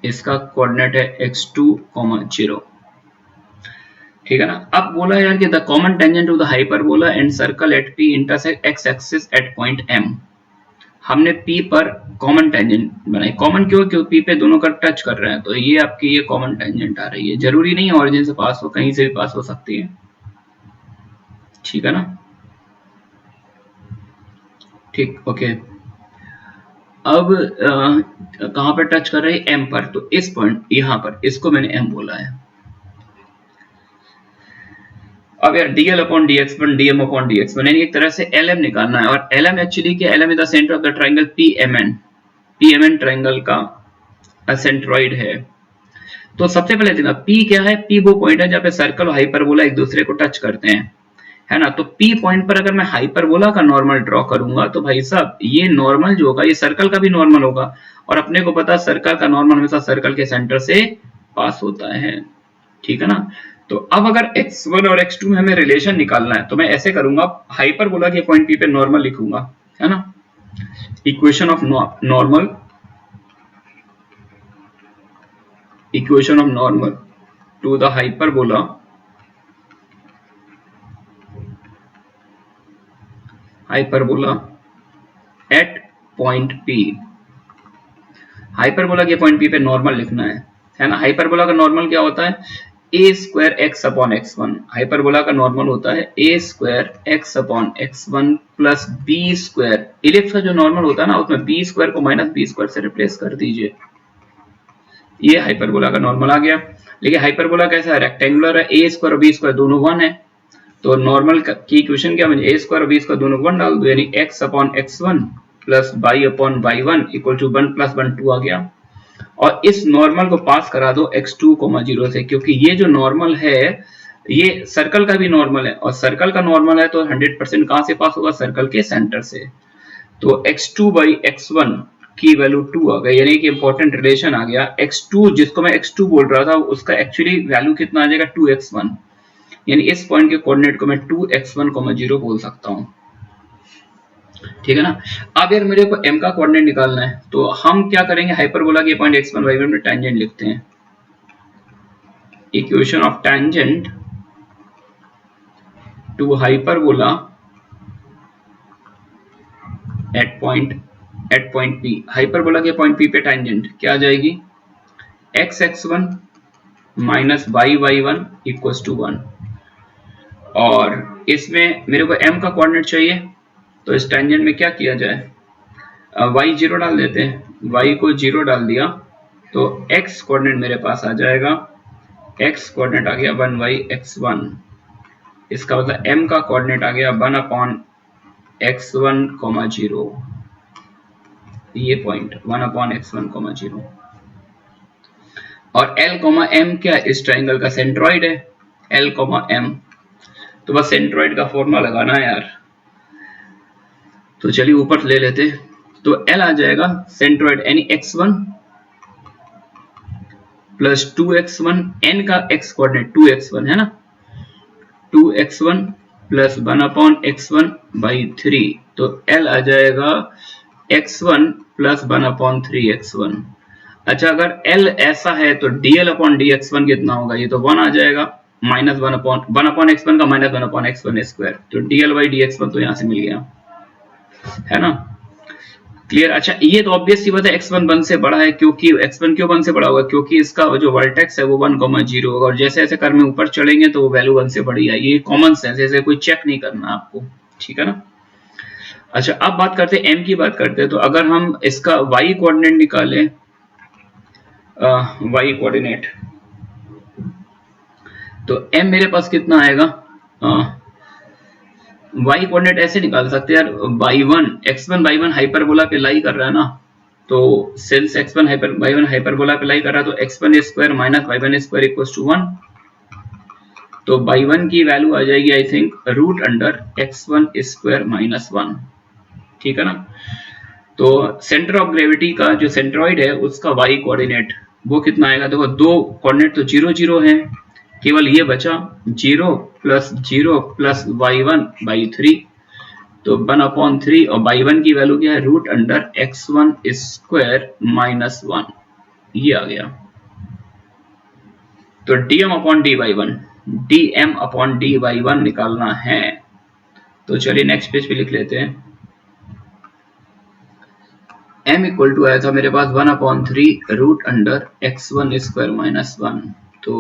इसका कोऑर्डिनेट है x2, 0। ठीक है ना। अब बोला यार कि the common tangent to the hyperbola and circle at P intersect x axis at point M। हमने P पर कॉमन टेंजेंट बनाई। कॉमन क्यों? क्योंकि P पे दोनों का टच कर रहे हैं, तो ये आपकी ये कॉमन टेंजेंट आ रही है। जरूरी नहीं है ओरिजिन से पास हो, कहीं से भी पास हो सकती है, ठीक है ना। ठीक, ओके। अब कहाँ पर टच कर रही है? M पर। तो इस पॉइंट यहाँ पर, इसको मैंने M बोला है। अब यार dl upon dx1 dm upon dx1 यानी एक तरह से lm निकालना है। और lm एक्चुअली क्या? lm is the centre of the triangle pmn triangle का सेंट्रॉइड है। तो सबसे पहले देखना P क्या है? P वो पॉइंट है जहाँ पे सर्कल और हाइपरबोला एक दूसरे को टच करते हैं, है ना। तो P पॉइंट पर अगर मैं हाइपरबोला का नॉर्मल ड्रॉ करूंगा तो भाई साहब ये नॉर्मल जो होगा ये सर्कल का भी नॉर्मल होगा, और अपने को पता सर्कल का नॉर्मल हमेशा सर्कल के सेंटर से पास होता है, ठीक है ना। तो अब अगर x1 और x2 में हमें रिलेशन निकालना है तो मैं ऐसे करूंगा, हाइपरबोला के पॉइंट P पे नॉर्मल लिखूंगा, है ना। Equation of normal to the hyperbola at point P। Hyperbola के पॉइंट P पे नॉर्मल लिखना है ना। हाइपरबोला का नॉर्मल क्या होता है? a square x upon x1। Hyperbola का नॉर्मल होता है a square x upon x1 plus b square. Ellipse का जो नॉर्मल होता है ना उसमें b स्क्वायर को माइनस b स्क्वायर से रिप्लेस कर दीजिए, ये हाइपरबोला का नॉर्मल आ गया। लेकिन हाइपरबोला कैसा है? रेक्टेंगुलर है, a स्क्वायर और b स्क्वायर दोनों 1 है, तो नॉर्मल की इक्वेशन क्या बनी? a स्क्वायर और b स्क्वायर दोनों 1 डाल दो, यानी x upon x1 plus y upon y1 equal to 1 plus 1 2 आ गया। और इस नॉर्मल को पास करा दो x2, 0 से, क्योंकि ये जो नॉर्मल है ये सर्कल का भी नॉर्मल है, और सर्कल का नॉर्मल है तो 100% कहां से पास होगा? सर्कल के सेंटर से। तो x2 बाई x1 की वैल्यू 2 आ गई, यानी कि इंपॉर्टेंट रिलेशन आ गया। x2 जिसको मैं x2 बोल रहा था उसका एक्चुअली वैल्यू कितना आ जाएगा? 2x1, यानी इस पॉइंट के कोऑर्डिनेट को मैं 2x1, 0 बोल सकता हूं, ठीक है ना। अब यार मेरे को m का कोऑर्डिनेट निकालना है, तो हम क्या करेंगे? हाइपरबोला के पॉइंट x1 y1 में टेंजेंट लिखते हैं। Equation of tangent to hyperbola at point P। Hyperbola के पॉइंट P पे टेंजेंट क्या आ जाएगी? x(x1) minus y(y1) equals to 1। और इसमें मेरे को m का कोऑर्डिनेट चाहिए, तो इस टेंजेंट में क्या किया जाए? y 0 डाल देते हैं, y को 0 डाल दिया तो x कोऑर्डिनेट मेरे पास आ जाएगा, x कोऑर्डिनेट आ गया 1/x1। इसका मतलब m का कोऑर्डिनेट आ गया 1/x1, 0। ये पॉइंट 1/x1, 0। और l, m क्या? इस ट्राइंगल का सेंट्रॉइड है l, m। तो बस सेंट्रॉइड का फॉर्मूला लगाना है यार, तो चलिए ऊपर ले लेते। तो l आ जाएगा सेंट्रॉइड यानी x1 प्लस 2x1, n का x कोऑर्डिनेट 2x1 है ना, 2x1 प्लस 1/x1/3। तो l आ जाएगा x1 प्लस 1/3x1। अच्छा, अगर l ऐसा है तो dl अपॉन dx1 कितना होगा? ये तो 1 आ जाएगा, माइनस 1/x1 का माइनस 1/x1 स्क्वायर। तो dl बाई dx1 तो यहां से मिल गया, है ना। क्लियर? अच्छा, ये तो ऑब्वियस सी बात है x1 1 से बड़ा है, क्योंकि x1 क्यों 1 से बड़ा होगा? क्योंकि इसका जो वर्टेक्स है वो 1, 0 होगा, और जैसे जैसे कर्व में ऊपर चढ़ेंगे तो वो वैल्यू 1 से बड़ी आएगी। ये कॉमन सेंस है, इसे कोई चेक नहीं करना आपको, ठीक है ना। अच्छा, अब बात करते हैं m की बात करते हैं। तो अगर हम इसका y कोऑर्डिनेट निकालें, y कोऑर्डिनेट, तो m मेरे पास कितना आएगा? y कोऑर्डिनेट ऐसे निकाल सकते हैं यार, x1 y1 हाइपरबोला पे लाई कर रहा है ना, तो सिंस x1 y1 हाइपरबोला पे लाई कर रहा है तो x1 square minus y1 square equals to 1। तो y1 की वैल्यू आ जाएगी I think root under x1 square minus 1, ठीक है ना। तो सेंटर ऑफ ग्रेविटी का जो सेंट्रॉइड है उसका y कोऑर्डिनेट वो कितना आएगा? देखो दो कोऑर्डिनेट तो 0, 0 है, केवल ये बचा 0 प्लस y1/3, तो 1/3, और y1 की वैल्यू क्या है? Root under x1 square minus 1, ये आ गया। तो dm अपॉन dy1 निकालना है। तो चलिए नेक्स्ट पेज पे लिख लेते हैं। m इक्वल टू आया था मेरे पास 1/3 root under x1 square minus 1। तो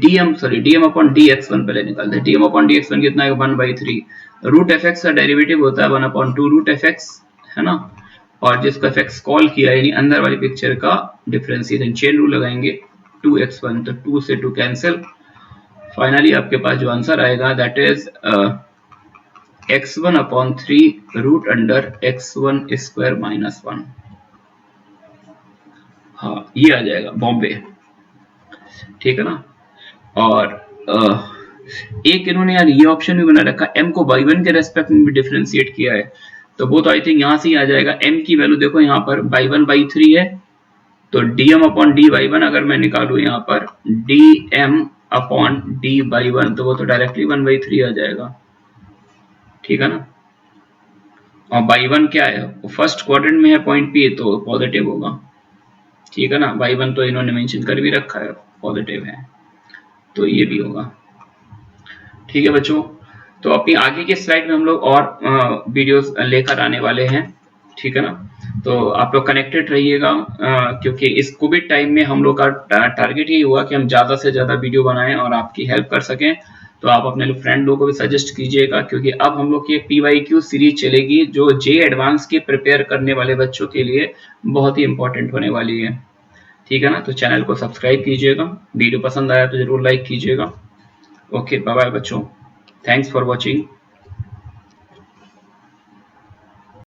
dm अपॉन dx1 पहले निकालते हैं। dm अपॉन dx1 कितना है 1/3। रूट एफ एक्स का डेरिवेटिव होता है 1/2 रूट एफ एक्स, है ना, और जिसका एफ एक्स कॉल किया यानी अंदर वाली पिक्चर का डिफरेंशिएशन, चेन रूल लगाएंगे 2x1, तो 2 से 2 कैंसिल। फाइनली आपके पास जो आंसर आएगा that is x1/3 root under x1 square minus 1। हाँ ये आ जाएगा बॉम्बे, ठीक है ना। और एक इन्होंने यार ये ऑप्शन भी बना रखा, m को y1 के रेस्पेक्ट में भी डिफरेंशिएट किया है, तो वो तो आई थिंक यहाँ से ही आ जाएगा। m की वैल्यू देखो यहाँ पर y1/3 है, तो dm अपॉन dy1 अगर मैं निकालू यहाँ पर dm अपॉन dy1 तो वो तो डायरेक्टली 1/3 आ जाएगा, ठीक है ना। और y1 क्या है, फर्स्ट क्वाड्रेंट में है पॉइंट P, तो पॉजिटिव होगा, ठीक है ना। y1 तो इन्होंने मेंशन कर भी रखा है, पॉजिटिव है, तो ये भी होगा, ठीक है बच्चों। तो अपनी आगे के स्लाइड में हम लोग और वीडियोस लेकर आने वाले हैं, ठीक है ना। तो आप लोग कनेक्टेड रहिएगा, क्योंकि इस कोविड टाइम में हम लोग का टारगेट यही हुआ कि हम ज़्यादा से ज़्यादा वीडियो बनाएं और आपकी हेल्प कर सकें। तो आप अपने फ्रेंड लोगों को भी सजेस्ट कीजिएगा, क्योंकि अब हम लोग की PYQ सीरीज चलेगी जो जे एडवांस के प्रिपेयर करने वाले बच्चों के लिए बहुत ही इंपॉर्टेंट होने वाली है, ठीक है ना। तो चैनल को सब्सक्राइब कीजिएगा, वीडियो पसंद आया तो जरूर लाइक कीजिएगा। ओके बाय बाय बच्चों, थैंक्स फॉर वॉचिंग।